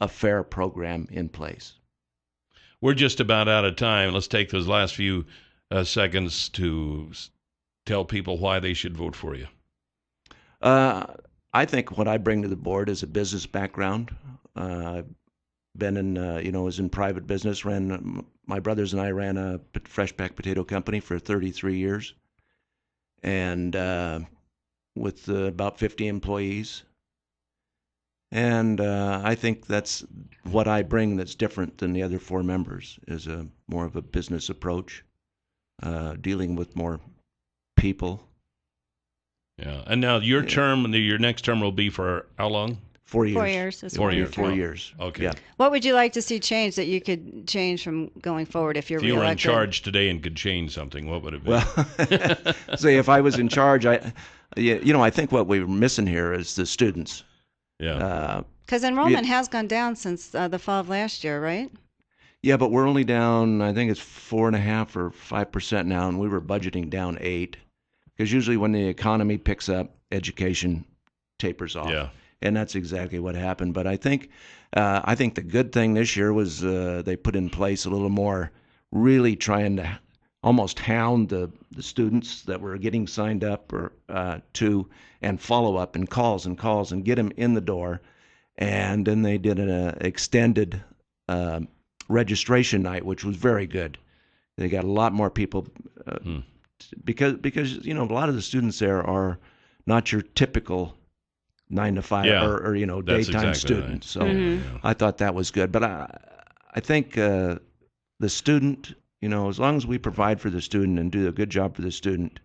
a fair program in place. We're just about out of time. Let's take those last few seconds to tell people why they should vote for you. I think what I bring to the board is a business background. I've been in, was in private business, my brothers and I ran a fresh pack potato company for 33 years, and with about 50 employees. And I think that's what I bring that's different than the other 4 members, is more of a business approach, dealing with more people. Yeah. And now your next term will be for how long? 4 years. 4 years. 4 years. 4 years. Okay. Yeah. What would you like to see changed that you could change from going forward if you're reelected? If you were in charge today and could change something, what would it be? Well, see, if I was in charge, I think what we're missing here is the students. Yeah. Because enrollment has gone down since the fall of last year, right? Yeah, but we're only down, I think it's 4.5% or 5% now, and we were budgeting down 8%. Because usually when the economy picks up, education tapers off. Yeah. And that's exactly what happened. But I think the good thing this year was they put in place a little more, really trying to almost hound the students that were getting signed up to and follow up and calls and get them in the door. And then they did an extended registration night, which was very good. They got a lot more people because a lot of the students there are not your typical 9 to 5 or that's daytime exactly students. right. So I thought that was good. But I think the student, as long as we provide for the student and do a good job for the student,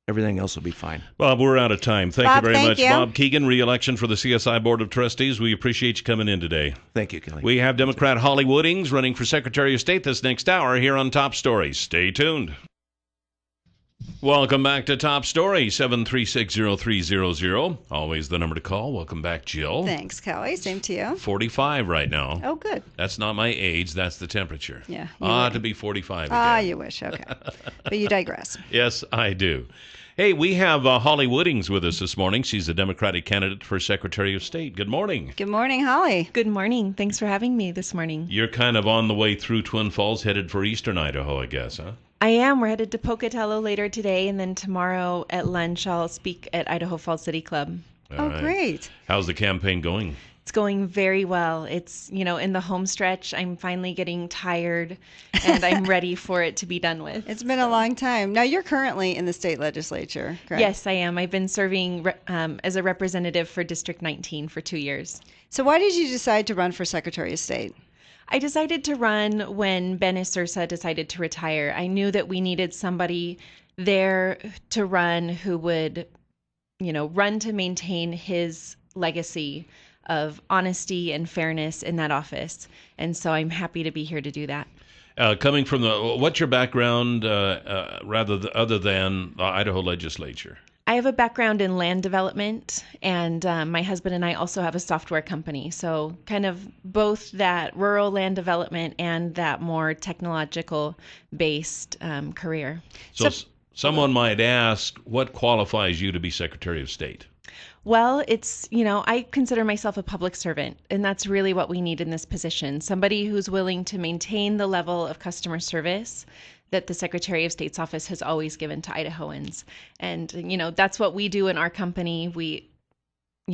everything else will be fine. Bob, we're out of time. Thank Bob, you very much. you. Bob Keegan, re-election for the CSI Board of Trustees. We appreciate you coming in today. Thank you, Kelly. We have Democrat Holli Woodings running for Secretary of State this next hour here on Top Stories. Stay tuned. Welcome back to Top Story, 7360300. Always the number to call. Welcome back, Jill. Thanks, Kelly. Same to you. 45 right now. Oh, good. That's not my age. That's the temperature. Yeah. To be 45 again. You wish. Okay. But you digress. Yes, I do. Hey, we have Holli Woodings with us this morning. She's a Democratic candidate for Secretary of State. Good morning. Good morning, Holly. Good morning. Thanks for having me this morning. You're kind of on the way through Twin Falls, headed for eastern Idaho, I guess, huh? I am. We're headed to Pocatello later today, and then tomorrow at lunch I'll speak at Idaho Falls City Club. All right. Great. How's the campaign going? It's going very well. It's, in the home stretch, I'm finally getting tired, and I'm ready for it to be done with. It's been a long time. Now, you're currently in the state legislature, correct? Yes, I am. I've been serving as a representative for District 19 for 2 years. So why did you decide to run for Secretary of State? I decided to run when Ben Isursa decided to retire. I knew that we needed somebody there to run who would, run to maintain his legacy of honesty and fairness in that office. And so I'm happy to be here to do that. Coming from what's your background other than the Idaho legislature? I have a background in land development, and my husband and I also have a software company. So kind of both that rural land development and that more technological-based career. So someone might ask, what qualifies you to be Secretary of State? Well, it's, I consider myself a public servant, and that's really what we need in this position. Somebody who's willing to maintain the level of customer service that the Secretary of State's office has always given to Idahoans. And, that's what we do in our company. We,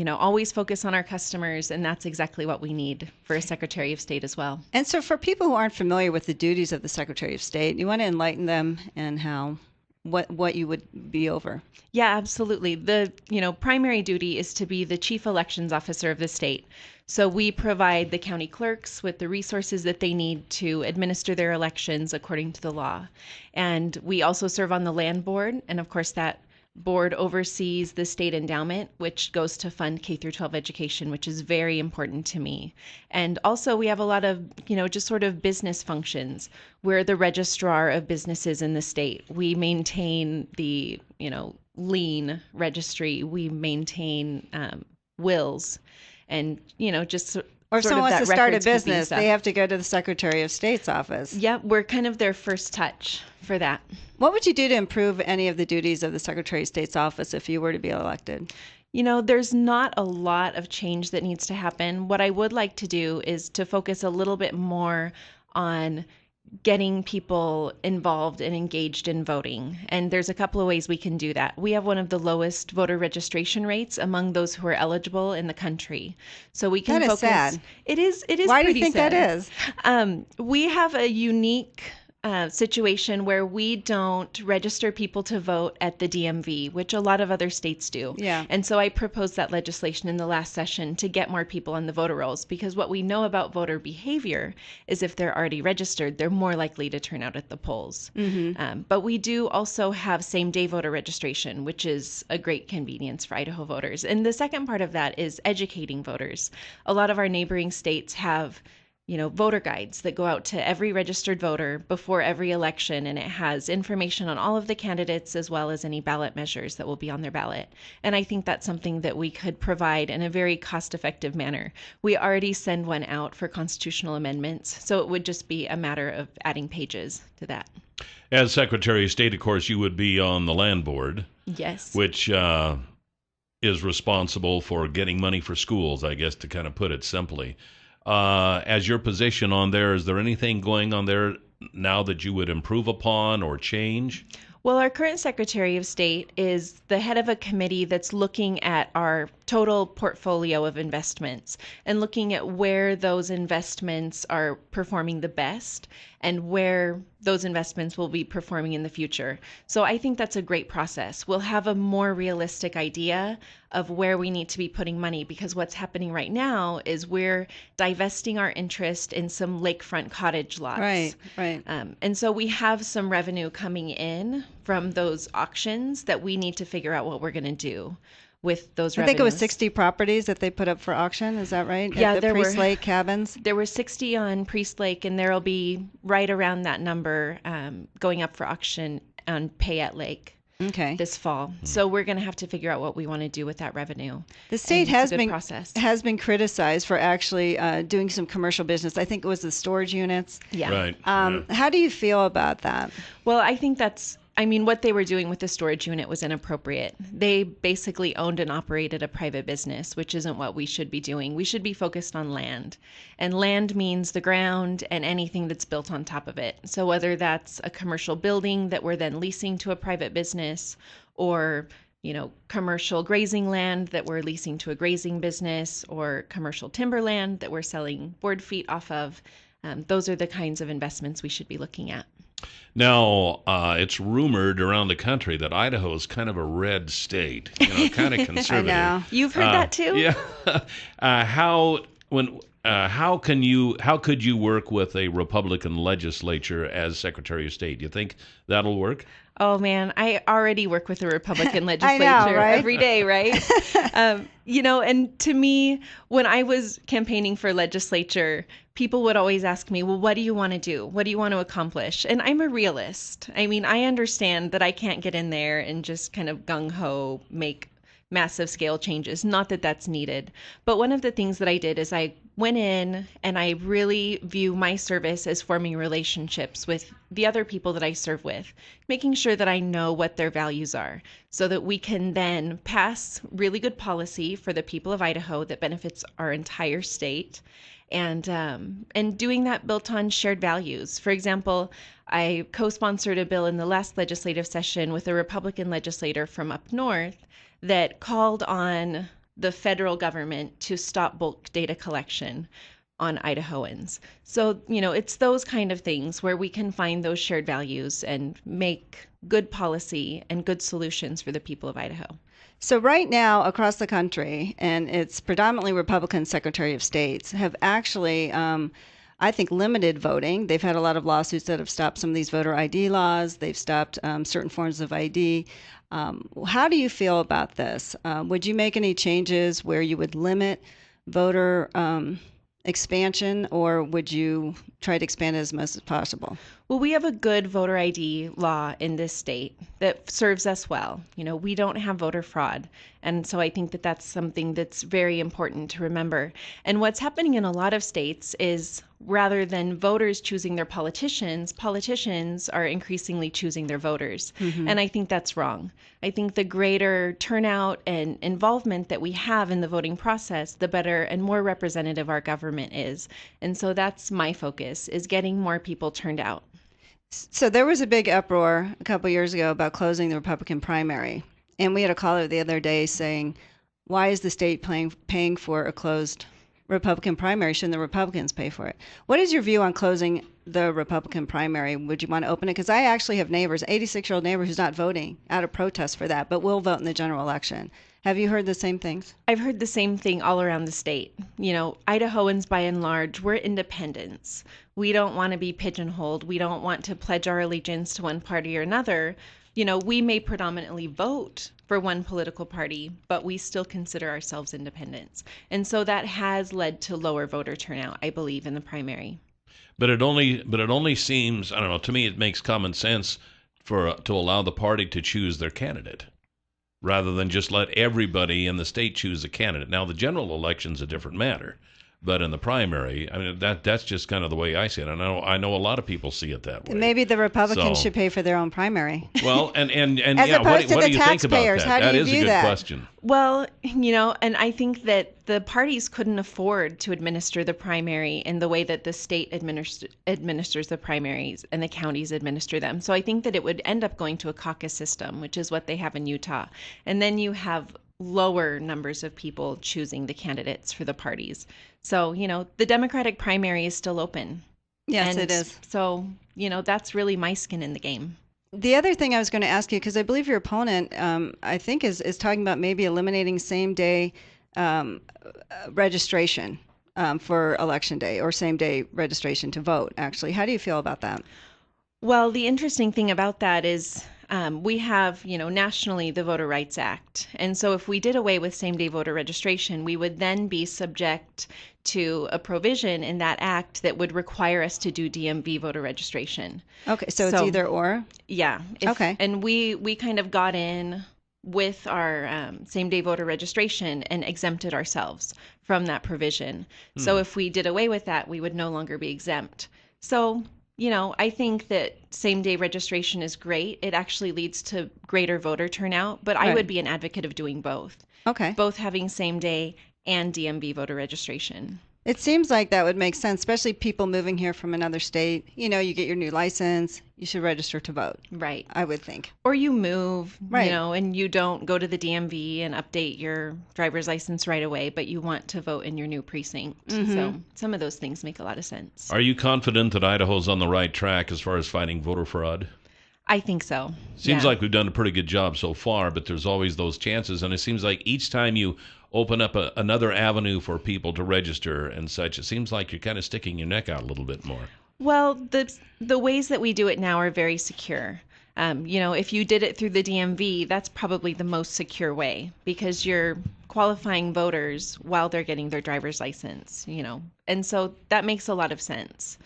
always focus on our customers, and that's exactly what we need for a Secretary of State as well. And so for people who aren't familiar with the duties of the Secretary of State, you want to enlighten them and what you would be over. Yeah, absolutely. The, primary duty is to be the chief elections officer of the state. So we provide the county clerks with the resources that they need to administer their elections according to the law. And we also serve on the land board. And of course, that board oversees the state endowment, which goes to fund K through 12 education, which is very important to me. And also we have a lot of, just sort of business functions. We're the registrar of businesses in the state. We maintain the, lien registry. We maintain wills. And, just or if sort someone of wants that to start a records-keeping business, stuff. they have to go to the Secretary of State's office. Yeah, we're kind of their first touch for that. What would you do to improve any of the duties of the Secretary of State's office if you were to be elected? There's not a lot of change that needs to happen. What I would like to do is to focus a little bit more on getting people involved and engaged in voting. And there's a couple of ways we can do that. We have one of the lowest voter registration rates among those who are eligible in the country. So we can That is focus. sad. It is. Why do you pretty think sad. that is? We have a unique situation where we don't register people to vote at the DMV, which a lot of other states do. Yeah. And so I proposed that legislation in the last session to get more people on the voter rolls, because what we know about voter behavior is if they're already registered, they're more likely to turn out at the polls. Mm-hmm. But we do also have same-day voter registration, which is a great convenience for Idaho voters. And the second part of that is educating voters. A lot of our neighboring states have voter guides that go out to every registered voter before every election, and it has information on all of the candidates as well as any ballot measures that will be on their ballot. And I think that's something that we could provide in a very cost-effective manner. We already send one out for constitutional amendments, so it would just be a matter of adding pages to that. As Secretary of State, of course, you would be on the land board, Yes. which is responsible for getting money for schools, I guess, to kind of put it simply. As your position on there, is there anything going on there now that you would improve upon or change? Well, our current Secretary of State is the head of a committee that's looking at our total portfolio of investments and looking at where those investments are performing the best and where those investments will be performing in the future. So I think that's a great process. We'll have a more realistic idea of where we need to be putting money, because what's happening right now is we're divesting our interest in some lakefront cottage lots. Right. And so we have some revenue coming in from those auctions that we need to figure out what we're going to do with those revenues. I think it was 60 properties that they put up for auction. Is that right? Yeah, At the Priest Lake cabins. There were 60 on Priest Lake, and there'll be right around that number going up for auction on Payette Lake. Okay. This fall. So we're going to have to figure out what we want to do with that revenue. The state And it's a good has been criticized for actually doing some commercial business. I think it was the storage units. Yeah. Right. How do you feel about that? Well, I think what they were doing with the storage unit was inappropriate. They basically owned and operated a private business, which isn't what we should be doing. We should be focused on land. And land means the ground and anything that's built on top of it. So whether that's a commercial building that we're then leasing to a private business, or commercial grazing land that we're leasing to a grazing business, or commercial timberland that we're selling board feet off of, those are the kinds of investments we should be looking at. Now, it's rumored around the country that Idaho is kind of a red state, kind of conservative. I know. You've heard that too? Yeah. How could you work with a Republican legislature as Secretary of State? Do you think that'll work? Oh man, I already work with a Republican legislature right? every day, right? And to me, when I was campaigning for legislature, people would always ask me, well, what do you want to do? What do you want to accomplish? And I'm a realist. I mean, I understand that I can't get in there and just kind of gung-ho make massive scale changes. Not that that's needed. But one of the things that I did is I went in and I really view my service as forming relationships with the other people that I serve with, making sure that I know what their values are so that we can then pass really good policy for the people of Idaho that benefits our entire state. And doing that built on shared values. For example, I co-sponsored a bill in the last legislative session with a Republican legislator from up north that called on the federal government to stop bulk data collection on Idahoans. So, it's those kind of things where we can find those shared values and make good policy and good solutions for the people of Idaho. So right now across the country, and it's predominantly Republican Secretary of States, have actually, I think, limited voting. They've had a lot of lawsuits that have stopped some of these voter ID laws. They've stopped certain forms of ID. How do you feel about this? Would you make any changes where you would limit voter expansion, or would you try to expand it as much as possible? Well, we have a good voter ID law in this state that serves us well. We don't have voter fraud. And so I think that that's something that's very important to remember. And what's happening in a lot of states is rather than voters choosing their politicians are increasingly choosing their voters. Mm-hmm. And I think that's wrong. I think the greater turnout and involvement that we have in the voting process, the better and more representative our government is. And so that's my focus, is getting more people turned out. So there was a big uproar a couple years ago about closing the Republican primary. And we had a caller the other day saying, why is the state paying for a closed Republican primary? Shouldn't the Republicans pay for it? What is your view on closing the Republican primary? Would you want to open it? Because I actually have neighbors, 86-year-old neighbor who's not voting out of protest for that, but will vote in the general election. Have you heard the same things? I've heard the same thing all around the state. Idahoans, by and large, we're independents. We don't want to be pigeonholed. We don't want to pledge our allegiance to one party or another. We may predominantly vote for one political party, but we still consider ourselves independents. And so that has led to lower voter turnout, I believe, in the primary. But it only seems, I don't know, to me it makes common sense to allow the party to choose their candidate rather than just let everybody in the state choose a candidate. Now, the general election's a different matter, But in the primary, I mean, that's just kind of the way I see it. I know a lot of people see it that way. Maybe the Republicans So- should pay for their own primary. Well, and As yeah, opposed to what the do you think about taxpayers, that? how do That you is a view good that? question. Well, and I think that the parties couldn't afford to administer the primary in the way that the state administers the primaries and the counties administer them. So I think that it would end up going to a caucus system, which is what they have in Utah. And then you have lower numbers of people choosing the candidates for the parties. So, the Democratic primary is still open. Yes, And it is. So, that's really my skin in the game. The other thing I was going to ask you, because I believe your opponent, I think, is talking about maybe eliminating same-day registration for Election Day, or same-day registration to vote, actually. How do you feel about that? Well, the interesting thing about that is we have, nationally the Voter Rights Act. And so if we did away with same-day voter registration, we would then be subject to a provision in that act that would require us to do DMV voter registration. Okay, so it's either or? Yeah. Okay. And we kind of got in with our same-day voter registration and exempted ourselves from that provision. So if we did away with that, we would no longer be exempt. So, I think that same-day registration is great. It actually leads to greater voter turnout, but I Right. would be an advocate of doing both. Okay. Both having same-day and DMV voter registration. It seems like that would make sense, especially people moving here from another state. You get your new license, you should register to vote, Right. I would think. Or you move, Right. and you don't go to the DMV and update your driver's license right away, but you want to vote in your new precinct. So some of those things make a lot of sense. Are you confident that Idaho's on the right track as far as fighting voter fraud? I think so. Seems Yeah. like we've done a pretty good job so far, but there's always those chances, and it seems like each time you open up another avenue for people to register and such, it seems like you're kind of sticking your neck out a little bit more. Well, the ways that we do it now are very secure. If you did it through the DMV, that's probably the most secure way because you're qualifying voters while they're getting their driver's license, and so that makes a lot of sense.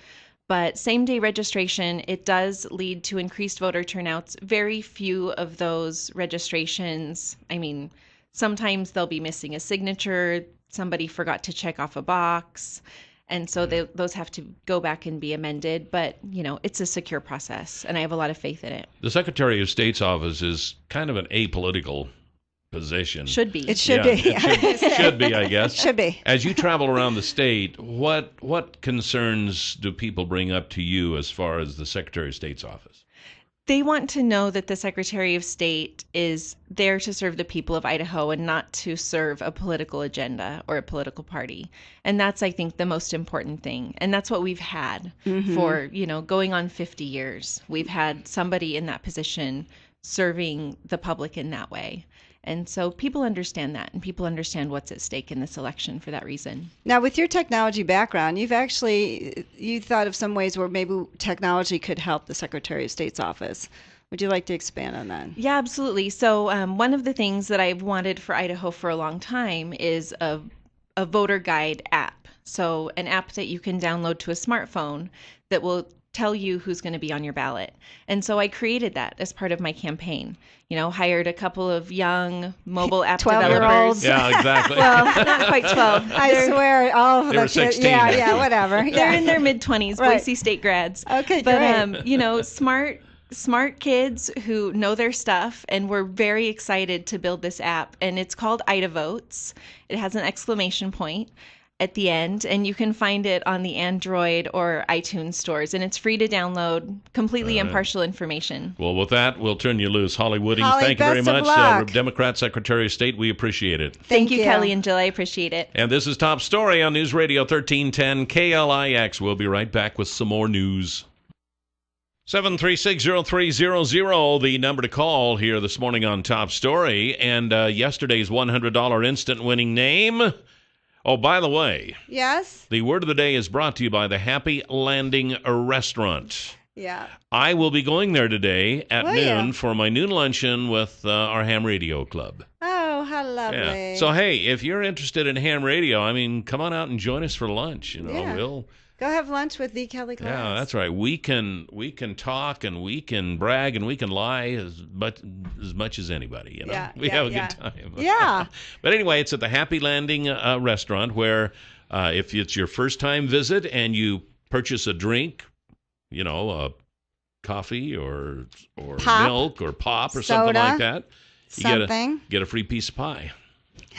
But same-day registration, it does lead to increased voter turnouts. Very few of those registrations, sometimes they'll be missing a signature, somebody forgot to check off a box, and so those have to go back and be amended. But, it's a secure process, and I have a lot of faith in it. The Secretary of State's office is kind of an apolitical position. Should be. It should Yeah, be. it should be, I guess. Should be. As you travel around the state, what concerns do people bring up to you as far as the Secretary of State's office? They want to know that the Secretary of State is there to serve the people of Idaho and not to serve a political agenda or a political party. And that's, I think, the most important thing. And that's what we've had for, going on 50 years. We've had somebody in that position serving the public in that way. And so people understand that, and people understand what's at stake in this election for that reason. Now, with your technology background, you thought of some ways where maybe technology could help the Secretary of State's office. Would you like to expand on that? Yeah, absolutely. So one of the things that I've wanted for Idaho for a long time is a voter guide app. So an app that you can download to a smartphone that will tell you who's going to be on your ballot. And so I created that as part of my campaign. Hired a couple of young mobile app 12-year-olds. developers. Yeah, exactly. Well, not quite 12. I swear, all of They were the kids. 16. Yeah, whatever. They're Yeah. in their mid-20s, Right. Boise State grads. Okay, But, great. smart kids who know their stuff, and we're very excited to build this app. And it's called Ida Votes. It has an exclamation point at the end, and you can find it on the Android or iTunes stores, and it's free to download, completely impartial information. Well, with that, we'll turn you loose. Holli Woodings, Holly, thank you very best of much. luck. Democrat Secretary of State, we appreciate it. Thank you, you. Kelly and Jill. I appreciate it. And this is Top Story on News Radio 1310 KLIX. We'll be right back with some more news. 736-0300, the number to call here this morning on Top Story. And yesterday's $100 instant winning name. Oh, by the way, Yes? the word of the day is brought to you by the Happy Landing Restaurant. Yeah. I will be going there today at Will noon you? for my noon luncheon with our ham radio club. Oh, how lovely. Yeah. So, hey, if you're interested in ham radio, come on out and join us for lunch. Yeah. We'll... Go have lunch with the Kelly class. Yeah, that's right. We can talk and we can brag and we can lie as much as anybody. Yeah, we yeah, have a yeah. good time. Yeah. But anyway, it's at the Happy Landing restaurant where If it's your first time visit and you purchase a drink, a coffee or Pop, milk or pop or soda, something like that, something. get a free piece of pie.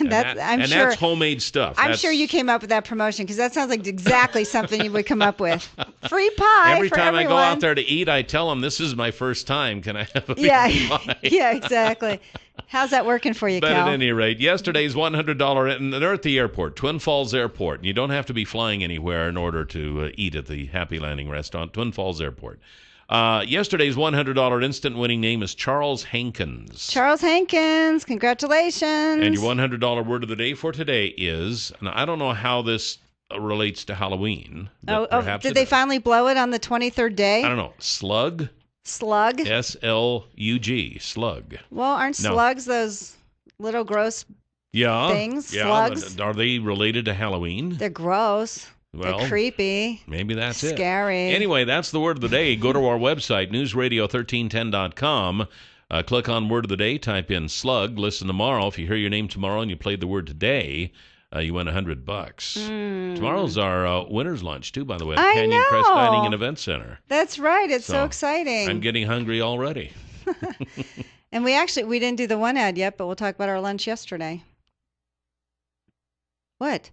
That's that's homemade stuff. I'm sure you came up with that promotion because that sounds like exactly something you would come up with. Free pie Every for time everyone. I go out there to eat, I tell them this is my first time. Can I have a piece of pie? Yeah, exactly. How's that working for you, But Cal? at any rate, yesterday's $100, and they're at the airport, Twin Falls Airport. And you don't have to be flying anywhere in order to eat at the Happy Landing restaurant, Twin Falls Airport. Yesterday's $100 instant winning name is Charles Hankins. Charles Hankins, congratulations. And your $100 word of the day for today is, and I don't know how this relates to Halloween. Did they finally blow it on the 23rd day? I don't know. Slug? Slug? S-L-U-G. Slug. Well, aren't slugs those little gross things? Yeah. Slugs? Are they related to Halloween? They're gross. Well, they're creepy. Maybe that's it. Scary. Anyway, that's the word of the day. Go to our website, newsradio1310.com. Click on word of the day. Type in slug. Listen tomorrow. If you hear your name tomorrow and you played the word today, you win $100. Tomorrow's our winner's lunch, too, by the way, at Canyon Crest Dining and Event Center. That's right. It's so exciting. I'm getting hungry already. And we didn't do the one ad yet, but we'll talk about our lunch yesterday. What?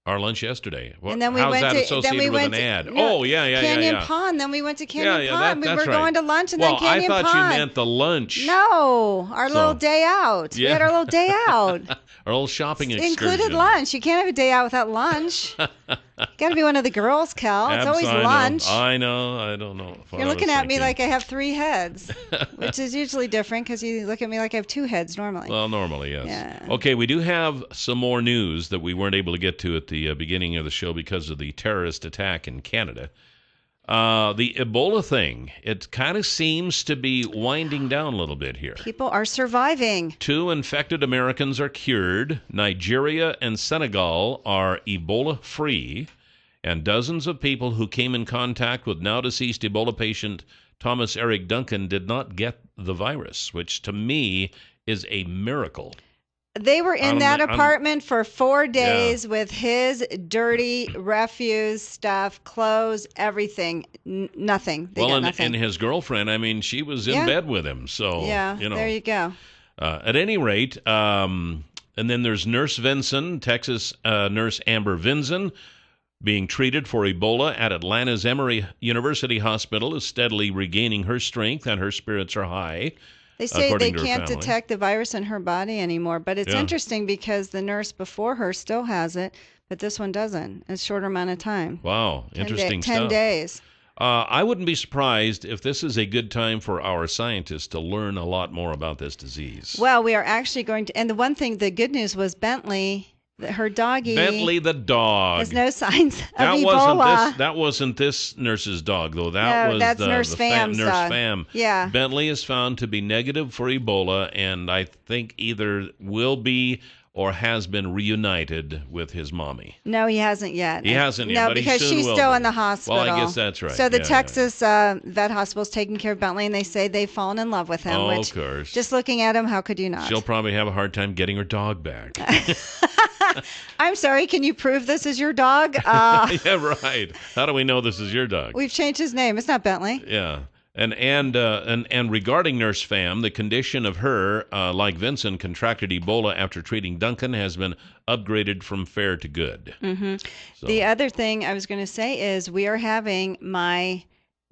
Our lunch yesterday. And then we How's went that to, associated with an ad? Yeah. Canyon yeah. Pond. Then we went to Canyon Pond. That's we were right. going to lunch and then Canyon Pond. Well, I thought you meant the lunch. No, our little day out. Yeah. We had our little day out. Our little shopping excursion. Included lunch. You can't have a day out without lunch. Got to be one of the girls, Cal. It's always lunch. I know. I don't know. You're looking at me like I have 3 heads, which is usually different because you look at me like I have 2 heads normally. Well, normally, yes. Yeah. Okay, we do have some more news that we weren't able to get to at the beginning of the show because of the terrorist attack in Canada. The Ebola thing, it kind of seems to be winding down a little bit here. People are surviving. 2 infected Americans are cured. Nigeria and Senegal are Ebola-free. And dozens of people who came in contact with now-deceased Ebola patient Thomas Eric Duncan did not get the virus, which to me is a miracle. They were in that apartment for 4 days with his dirty refuse stuff, clothes, everything, nothing. They got nothing. And his girlfriend, I mean, she was in bed with him. So, there you go. At any rate, and then there's Nurse Vinson, Texas nurse Amber Vinson, being treated for Ebola at Atlanta's Emory University Hospital, is steadily regaining her strength and her spirits are high. They say they can't detect the virus in her body anymore, but it's interesting because the nurse before her still has it, but this one doesn't. It's a shorter amount of time. Wow, interesting stuff. 10 days. I wouldn't be surprised if this is a good time for our scientists to learn a lot more about this disease. Well, we are actually going to, and the one thing, the good news was Bentley, her doggy. Bentley the dog. Has no signs of Ebola. That wasn't this nurse's dog, though. That's Nurse Fam's Nurse dog. Fam. Yeah. Bentley is found to be negative for Ebola, and I think either will be or has been reunited with his mommy. No, he hasn't yet. He hasn't yet, No, but because he soon she's will still be. in the hospital. Well, I guess that's right. So the Texas vet hospital is taking care of Bentley, and they say they've fallen in love with him. Oh, which, of course. Just looking at him, how could you not? She'll probably have a hard time getting her dog back. I'm sorry, can you prove this is your dog? Yeah, right. How do we know this is your dog? We've changed his name. It's not Bentley. Yeah. And regarding Nurse Fam, the condition of her, like Vincent, contracted Ebola after treating Duncan, has been upgraded from fair to good. Mm-hmm. So. The other thing I was going to say is we are having my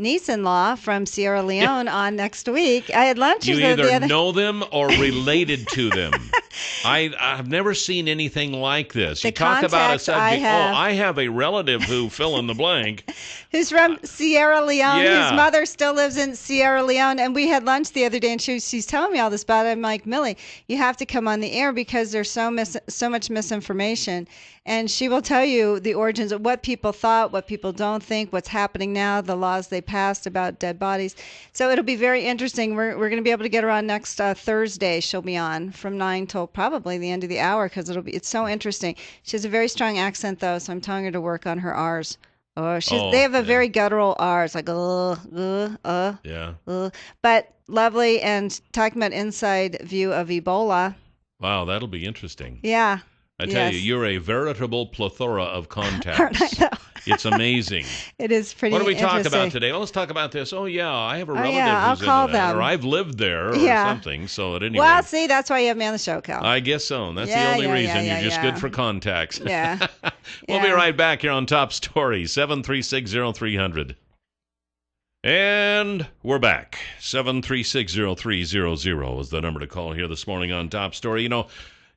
niece-in-law from Sierra Leone on next week. I had lunch with her. You either the know them or related to them. I've never seen anything like this. You talk about a subject. I have a relative who fill in the blank. Who's from Sierra Leone. Yeah. His mother still lives in Sierra Leone. And we had lunch the other day, and she's telling me all this about it. I'm like, Millie, you have to come on the air because there's so much misinformation. And she will tell you the origins of what people thought, what people don't think, what's happening now, the laws they passed about dead bodies. So it'll be very interesting. We're going to be able to get her on next Thursday. She'll be on from 9 till probably the end of the hour because it's so interesting. She has a very strong accent, though, so I'm telling her to work on her R's. They have a very guttural R. It's like, Yeah. But lovely, and talking about inside view of Ebola. Wow, that'll be interesting. Yeah. I tell you, Yes. you're a veritable plethora of Aren't I, contacts. though? It's amazing. It is pretty What do we talk about interesting. today? Well, let's talk about this. Oh, yeah, I have a Oh, relative yeah, I'll who's call into that, them. or I've lived there, or Yeah. something. So at any Well, rate, see, that's why you have me on the show, Cal. I guess so. That's Yeah, the only yeah, reason. yeah, You're just yeah. good for contacts. Yeah. We'll be Yeah. right back here on Top Story, 7360300. And we're back. 7360300 is the number to call here this morning on Top Story. You know,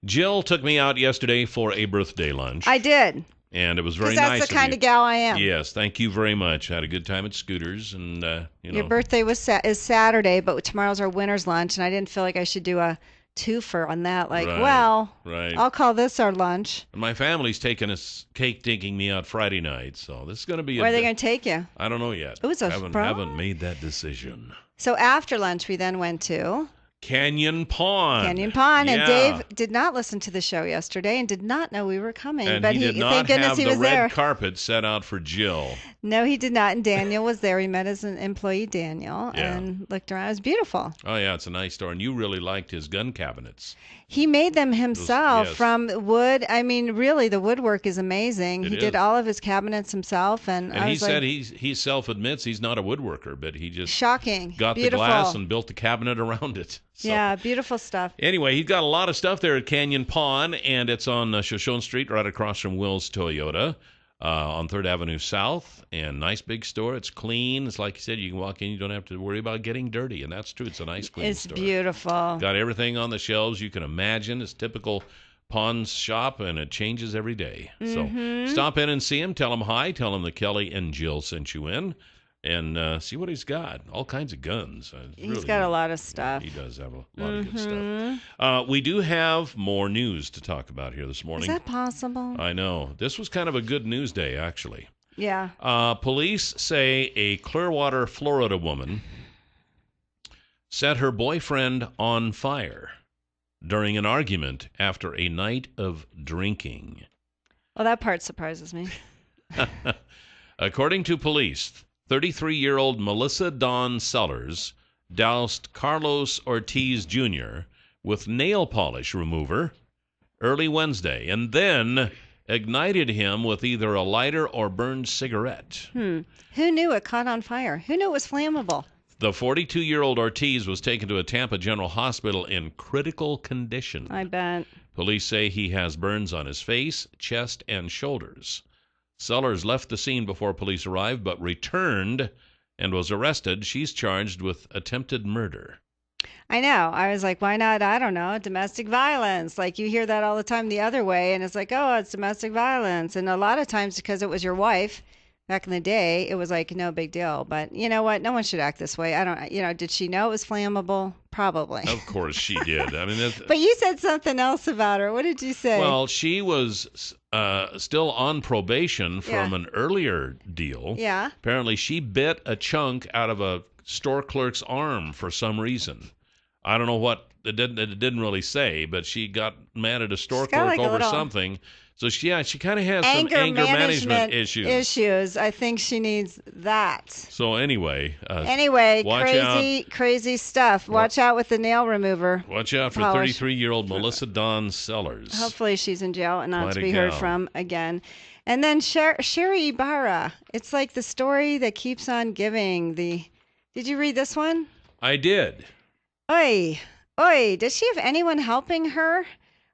Jill took me out yesterday for a birthday lunch. I did. And it was very Because nice that's the of kind you. of gal I am. Yes, thank you very much. Had a good time at Scooters, and Your birthday is Saturday, but tomorrow's our winter's lunch, and I didn't feel like I should do a twofer on that. Like, Right, well, right. I'll call this our lunch. And my family's taking me out Friday night, so this is going to be. Where are they going to take you? I don't know yet. It was a haven't surprise. made that decision. So after lunch, we then went to Canyon Pond. Canyon Pond, and Yeah. Dave did not listen to the show yesterday and did not know we were coming. And but he did not thank goodness have he the was red there. carpet set out for Jill. No, he did not. And Daniel was there. He met his employee Daniel Yeah. and looked around. It was beautiful. Oh yeah, it's a nice store, and you really liked his gun cabinets. He made them himself yes. from wood. I mean, really, the woodwork is amazing. It He did is. all of his cabinets himself, and And I he was said like, he self admits he's not a woodworker, but he just shocking, got beautiful. the glass and built the cabinet around it. So. Yeah, beautiful stuff. Anyway, he's got a lot of stuff there at Canyon Pond, and it's on Shoshone Street, right across from Will's Toyota, on 3rd Avenue South. And nice big store. It's clean. It's like you said, you can walk in, you don't have to worry about getting dirty, and that's true. It's a nice, clean It's store. beautiful. Got everything on the shelves you can imagine. It's typical Pond shop, and it changes every day. Mm-hmm. So stop in and see him. Tell him hi. Tell him that Kelly and Jill sent you in. And see what he's got. All kinds of guns. He's got a lot of stuff. He does have a lot of good stuff. We do have more news to talk about here this morning. Is that possible? I know. This was kind of a good news day, actually. Yeah. Police say a Clearwater, Florida woman set her boyfriend on fire during an argument after a night of drinking. Well, that part surprises me. According to police, 33-year-old Melissa Dawn Sellers doused Carlos Ortiz Jr. with nail polish remover early Wednesday and then ignited him with either a lighter or burned cigarette. Who knew it caught on fire? Who knew it was flammable? The 42-year-old Ortiz was taken to a Tampa General Hospital in critical condition. I bet. Police say he has burns on his face, chest, and shoulders. Sellers left the scene before police arrived, but returned and was arrested. She's charged with attempted murder. I know. I was like, why not? I don't know. Domestic violence. Like you hear that all the time the other way. And it's like, oh, it's domestic violence. And a lot of times because it was your wife back in the day, it was like no big deal. But you know what? No one should act this way. I don't, did she know it was flammable? Probably. Of course she did. I mean, But you said something else about her. What did you say? well, she was still on probation from Yeah. an earlier deal. Yeah. Apparently, she bit a chunk out of a store clerk's arm for some reason. I don't know what it didn't really say, but she got mad at a store She's got clerk like a over little something. So she kind of has anger some anger management issues. I think she needs that. So anyway, Anyway, watch crazy stuff. Watch out with the nail remover. watch out for polish. 33-year-old Melissa Dawn Sellers. Hopefully she's in jail and not Quite to a be heard gal. from again. And then Sherry Ibarra. It's like the story that keeps on giving. Did you read this one? I did. Oi. Does she have anyone helping her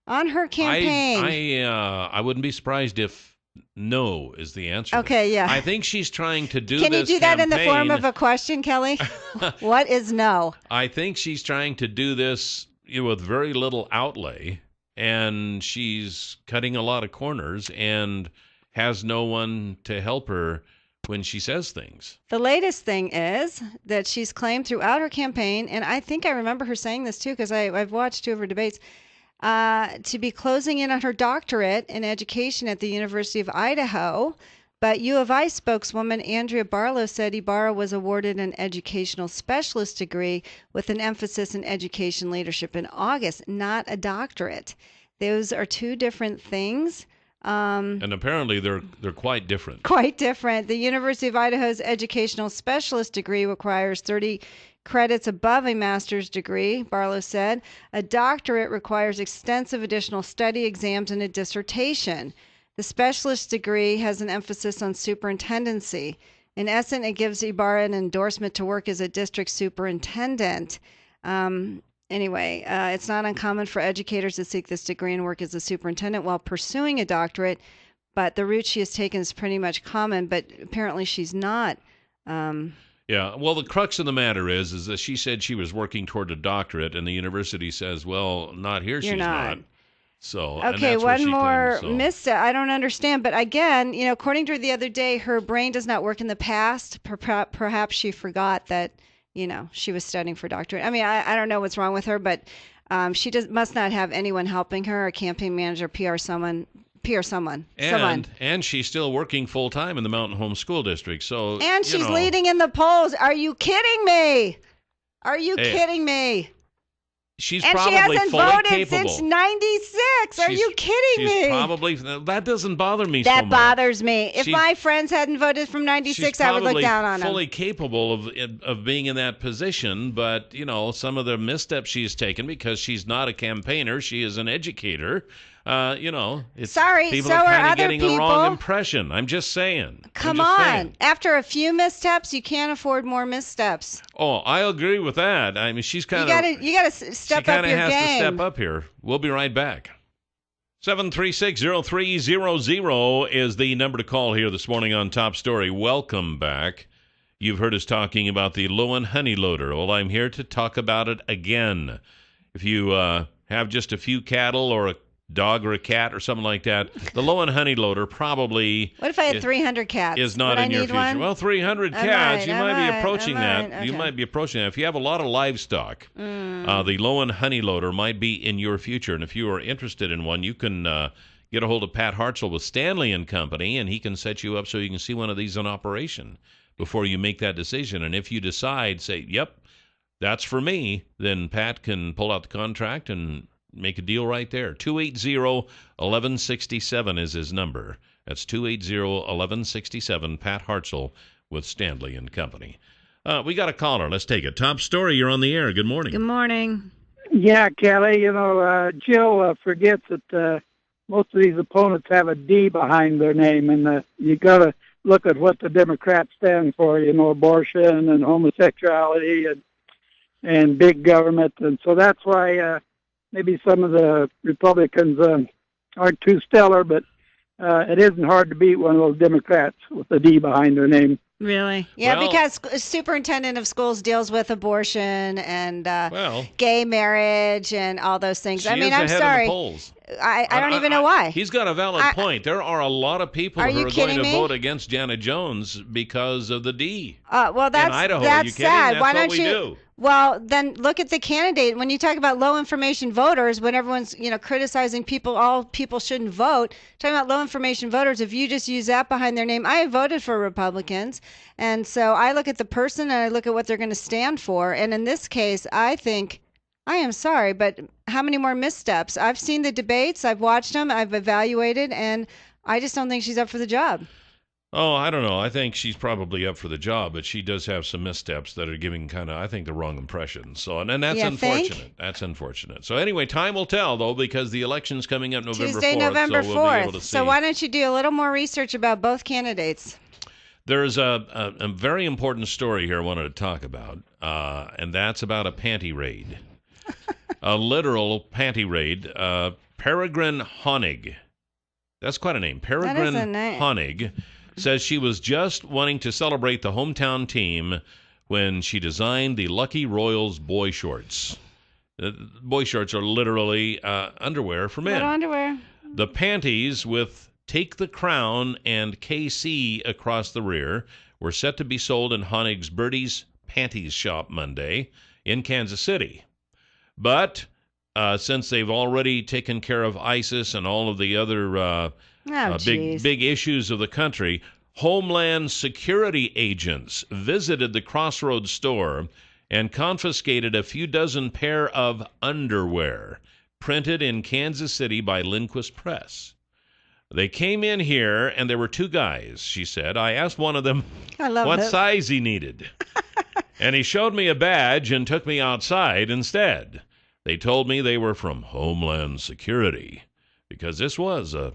on her campaign? I wouldn't be surprised if no is the answer. Okay, yeah. I think she's trying to do Can you this do that in the form campaign- of a question, Kelly? What is no? I think she's trying to do this with very little outlay, and she's cutting a lot of corners and has no one to help her when she says things. The latest thing is that she's claimed throughout her campaign, and I think I remember her saying this too because I've watched two of her debates, to be closing in on her doctorate in education at the University of Idaho. But U of I spokeswoman Andrea Barlow said Ibarra was awarded an educational specialist degree with an emphasis in education leadership in August, not a doctorate. Those are two different things. And apparently they're quite different. Quite different. The University of Idaho's educational specialist degree requires 30 credits above a master's degree, Barlow said. A doctorate requires extensive additional study, exams, and a dissertation. The specialist degree has an emphasis on superintendency. In essence, it gives Ibarra an endorsement to work as a district superintendent. Anyway, it's not uncommon for educators to seek this degree and work as a superintendent while pursuing a doctorate, but the route she has taken is pretty much common, but apparently she's not. Yeah, well, the crux of the matter is that she said she was working toward a doctorate, and the university says, well, not here, she's not. So, okay, and that's one she more claims, so. misstep. I don't understand, but again, according to her the other day, her brain does not work in the past. Perhaps she forgot that, she was studying for doctorate. I mean, I don't know what's wrong with her, but she must not have anyone helping her, a campaign manager, PR someone. And she's still working full time in the Mountain Home School District. So and she's leading in the polls. Are you kidding me? Kidding me? She's and probably she hasn't fully voted capable. since '96. Are you kidding me? She's probably that doesn't bother me. That bothers me. If my friends hadn't voted from '96, I would look down on them. She's fully capable of being in that position, but some of the missteps she's taken because she's not a campaigner, she is an educator. It's sorry. People so are kind of getting a wrong impression. I'm just saying. Come on. After a few missteps, you can't afford more missteps. Oh, I agree with that. I mean, she's kind of. You gotta step up your game. She kind of has to step up here. We'll be right back. 736-0300 is the number to call here this morning on Top Story. Welcome back. You've heard us talking about the low and honey loader. Well, I'm here to talk about it again. If you have just a few cattle or a dog or a cat or something like that, the low and honey loader probably. What if I had 300 cats? Is not in your future. One? Well, 300 cats, you might be approaching that. Okay. You might be approaching that. If you have a lot of livestock, the low and honey loader might be in your future. And if you are interested in one, you can get a hold of Pat Hartzell with Stanley and Company, and he can set you up so you can see one of these in operation before you make that decision. And if you decide, say, yep, that's for me, then Pat can pull out the contract and make a deal right there. 280-1167 is his number. That's 280-1167, Pat Hartzell with Stanley and Company. We got a caller. Let's take it. Top Story, you're on the air. Good morning. Good morning. Yeah, Kelly, Jill forgets that most of these opponents have a D behind their name, and you got to look at what the Democrats stand for, abortion and homosexuality and big government. And so that's why maybe some of the Republicans aren't too stellar, but it isn't hard to beat one of those Democrats with a D behind their name. Really? Yeah, because superintendent of schools deals with abortion and gay marriage and all those things. I'm sorry. I don't even know why. He's got a valid point. There are a lot of people who are going to vote against Janet Jones because of the D. Well, that's in Idaho. That's sad. That's why what don't we you? Do. Well, then look at the candidate. When you talk about low information voters, when everyone's criticizing all people shouldn't vote, talking about low information voters, if you just use that behind their name, I have voted for Republicans, and so I look at the person and I look at what they're going to stand for. And in this case, I think, I am sorry, but how many more missteps? I've seen the debates, I've watched them, I've evaluated, and I just don't think she's up for the job. Oh, I don't know. I think she's probably up for the job, but she does have some missteps that are giving I think, the wrong impression. So, and that's unfortunate. Think? That's unfortunate. So anyway, time will tell, though, because the election's coming up Tuesday, November 4th. November 4th. So we'll be able to see. So why don't you do a little more research about both candidates? There's a very important story here I wanted to talk about, and that's about a panty raid. A literal panty raid. Peregrine Honig. That's quite a name. Peregrine Honig says she was just wanting to celebrate the hometown team when she designed the Lucky Royals boy shorts. Boy shorts are literally underwear for men. Little underwear. The panties with Take the Crown and KC across the rear were set to be sold in Honig's Birdie's Panties shop Monday in Kansas City. But since they've already taken care of ISIS and all of the other big issues of the country, Homeland Security agents visited the Crossroads store and confiscated a few dozen pair of underwear printed in Kansas City by Lindquist Press. They came in here, and there were two guys, she said. I asked one of them what size he needed. And he showed me a badge and took me outside instead. They told me they were from Homeland Security because this was a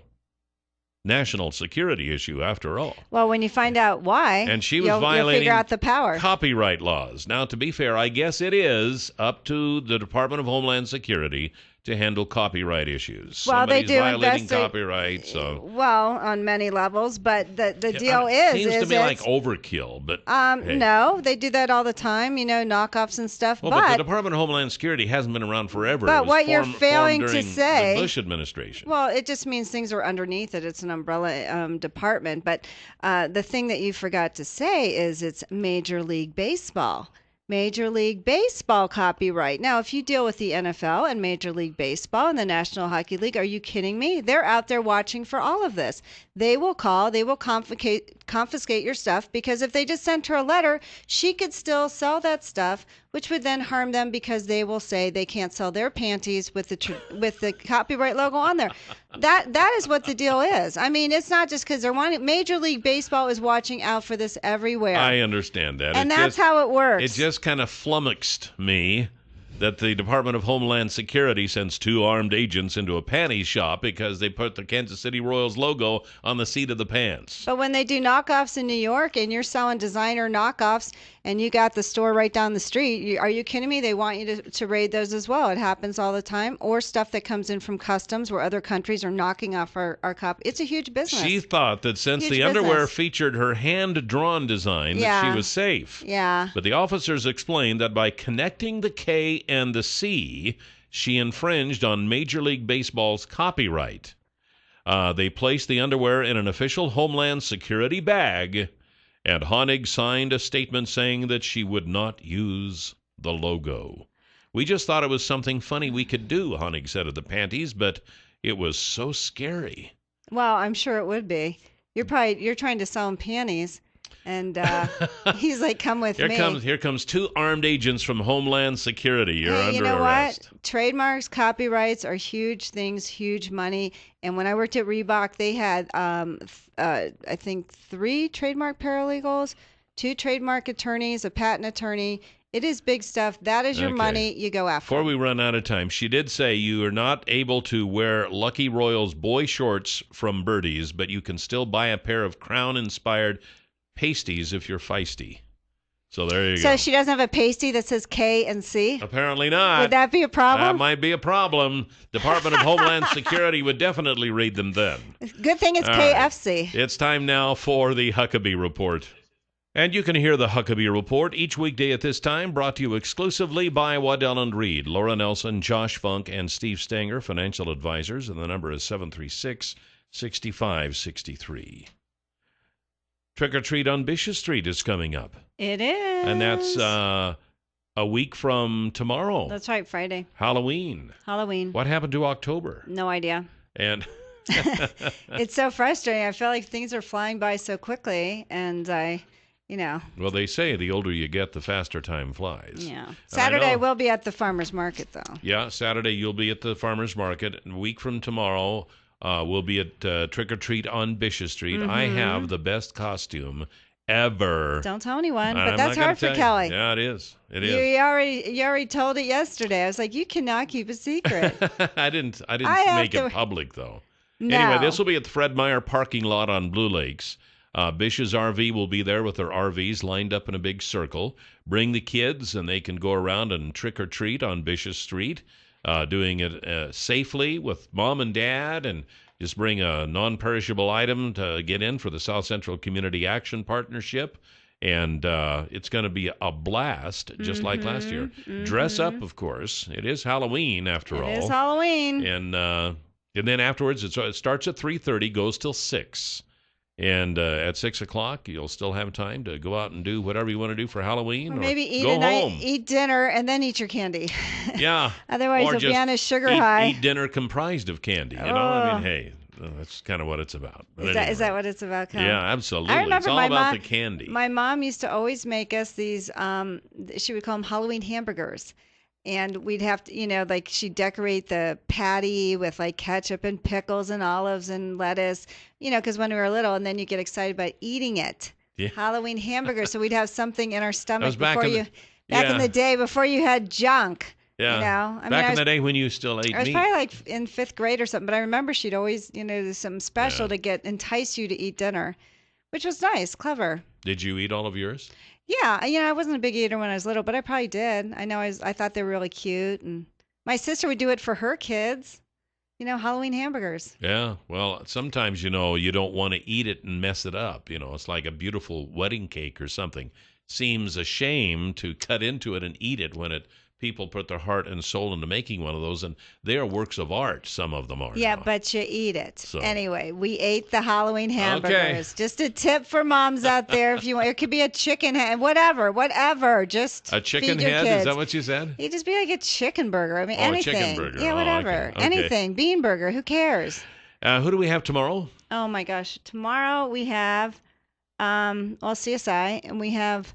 national security issue after all. Well, when you find out why, and she was you'll violating figure out the power. copyright laws. Now, to be fair, I guess it is up to the Department of Homeland Security to handle copyright issues. Well, Somebody's they do violating investigate copyright, so well on many levels, but the deal seems to me like overkill. But hey. no, they do that all the time. Knockoffs and stuff. Well, but the Department of Homeland Security hasn't been around forever. But it was what you're failing formed to during say, the Bush administration. Well, it just means things are underneath it. It's an umbrella department. But the thing that you forgot to say is it's Major League Baseball. Major League Baseball copyright. Now, if you deal with the NFL and Major League Baseball and the National Hockey League, are you kidding me? They're out there watching for all of this. They will confiscate your stuff, because if they just sent her a letter, she could still sell that stuff, which would then harm them because they will say they can't sell their panties with the copyright logo on there. That is what the deal is. I mean, it's not just because they're wanting. Major League Baseball is watching out for this everywhere. I understand that. And that's how it works. It just kind of flummoxed me that the Department of Homeland Security sends 2 armed agents into a panty shop because they put the Kansas City Royals logo on the seat of the pants. But when they do knockoffs in New York and you're selling designer knockoffs and you got the store right down the street, are you kidding me? They want you to raid those as well. It happens all the time. Or stuff that comes in from customs where other countries are knocking off our copy. It's a huge business. She thought that since the underwear featured her hand-drawn design, that she was safe. Yeah. But the officers explained that by connecting the K and the C, she infringed on Major League Baseball's copyright. They placed the underwear in an official Homeland Security bag, and Honig signed a statement saying that she would not use the logo. We just thought it was something funny we could do, Honig said of the panties, but it was so scary. Well, I'm sure it would be. You're trying to sell him panties. And he's like, come with me. Here comes 2 armed agents from Homeland Security. You're under arrest. What? Trademarks, copyrights are huge things, huge money. And when I worked at Reebok, they had, I think, 3 trademark paralegals, 2 trademark attorneys, a patent attorney. It is big stuff. That is your money. You go after. Before we run out of time, she did say you are not able to wear Lucky Royals boy shorts from Birdie's, but you can still buy a pair of Crown-inspired pasties if you're feisty. So there you go. So she doesn't have a pasty that says K and C? Apparently not. Would that be a problem? That might be a problem. Department of Homeland Security would definitely read them then. Good thing it's KFC. Right. It's time now for the Huckabee Report. And you can hear the Huckabee Report each weekday at this time, brought to you exclusively by Waddell & Reed. Laura Nelson, Josh Funk, and Steve Stanger, financial advisors, and the number is 736-6563. Trick or Treat on Bishop Street is coming up. It is. And that's a week from tomorrow. That's right, Friday. Halloween. What happened to October? No idea. And it's so frustrating. I feel like things are flying by so quickly, and Well, they say the older you get, the faster time flies. Yeah. Saturday we'll be at the farmer's market, though. Yeah, Saturday you'll be at the farmer's market. And a week from tomorrow, we'll be at Trick or Treat on Bishop Street. Mm-hmm. I have the best costume ever. Don't tell anyone, but that's hard for Kelly. Yeah, it is. It is. You already told it yesterday. I was like, you cannot keep a secret. I didn't make it public though. No. Anyway, this will be at the Fred Meyer parking lot on Blue Lakes. Bish's RV will be there with their RVs lined up in a big circle. Bring the kids, and they can go around and trick or treat on Bishop Street, doing it safely with mom and dad, and just bring a non-perishable item to get in for the South Central Community Action Partnership. And it's going to be a blast, just like last year. Mm-hmm. Dress up, of course. It is Halloween, after all. It is Halloween. And then afterwards, it starts at 3:30, goes till 6. And at 6 o'clock, you'll still have time to go out and do whatever you want to do for Halloween. Or maybe eat dinner and then eat your candy. Yeah. Otherwise, you'll be on a sugar high. Eat dinner comprised of candy. You know, I mean, hey, that's kind of what it's about. Is that what it's about, Cal? Yeah, absolutely. I remember it's all about the candy. My mom used to always make us these, she would call them Halloween hamburgers. And we'd have to, like she'd decorate the patty with like ketchup and pickles and olives and lettuce, because when we were little, and then you get excited about eating it Yeah. Halloween hamburgers, so we'd have something in our stomach was back before in the- you. Back in yeah. the day, before you had junk. Yeah. You know, I mean, Back I in was, the day when you still ate I was meat. probably like in 5th grade or something, but I remember she'd always, do something special to entice you to eat dinner, which was nice, clever. Did you eat all of yours? Yeah, I wasn't a big eater when I was little, but I probably did. I know I thought they were really cute, and my sister would do it for her kids. Halloween hamburgers. Yeah. Well, sometimes, you don't want to eat it and mess it up. It's like a beautiful wedding cake or something. Seems a shame to cut into it and eat it when people put their heart and soul into making one of those, and they are works of art. Some of them are. Yeah, now. but you eat it. So. Anyway, we ate the Halloween hamburgers. Just a tip for moms out there, if you want. It could be a chicken head, whatever. Just a chicken feed your head? kids. Is that what you said? It'd just be like a chicken burger. I mean, anything. A chicken burger. Yeah, whatever. Okay. Anything. Bean burger. Who cares? Who do we have tomorrow? Oh my gosh. Tomorrow we have CSI, and we have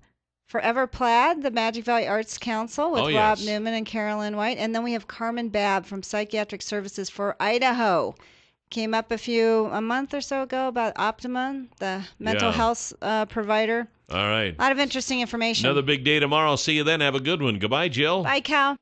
Forever Plaid, the Magic Valley Arts Council with Rob Newman and Carolyn White. And then we have Carmen Babb from Psychiatric Services for Idaho. Came up a month or so ago about Optima, the mental health provider. All right. A lot of interesting information. Another big day tomorrow. See you then. Have a good one. Goodbye, Jill. Bye, Cal.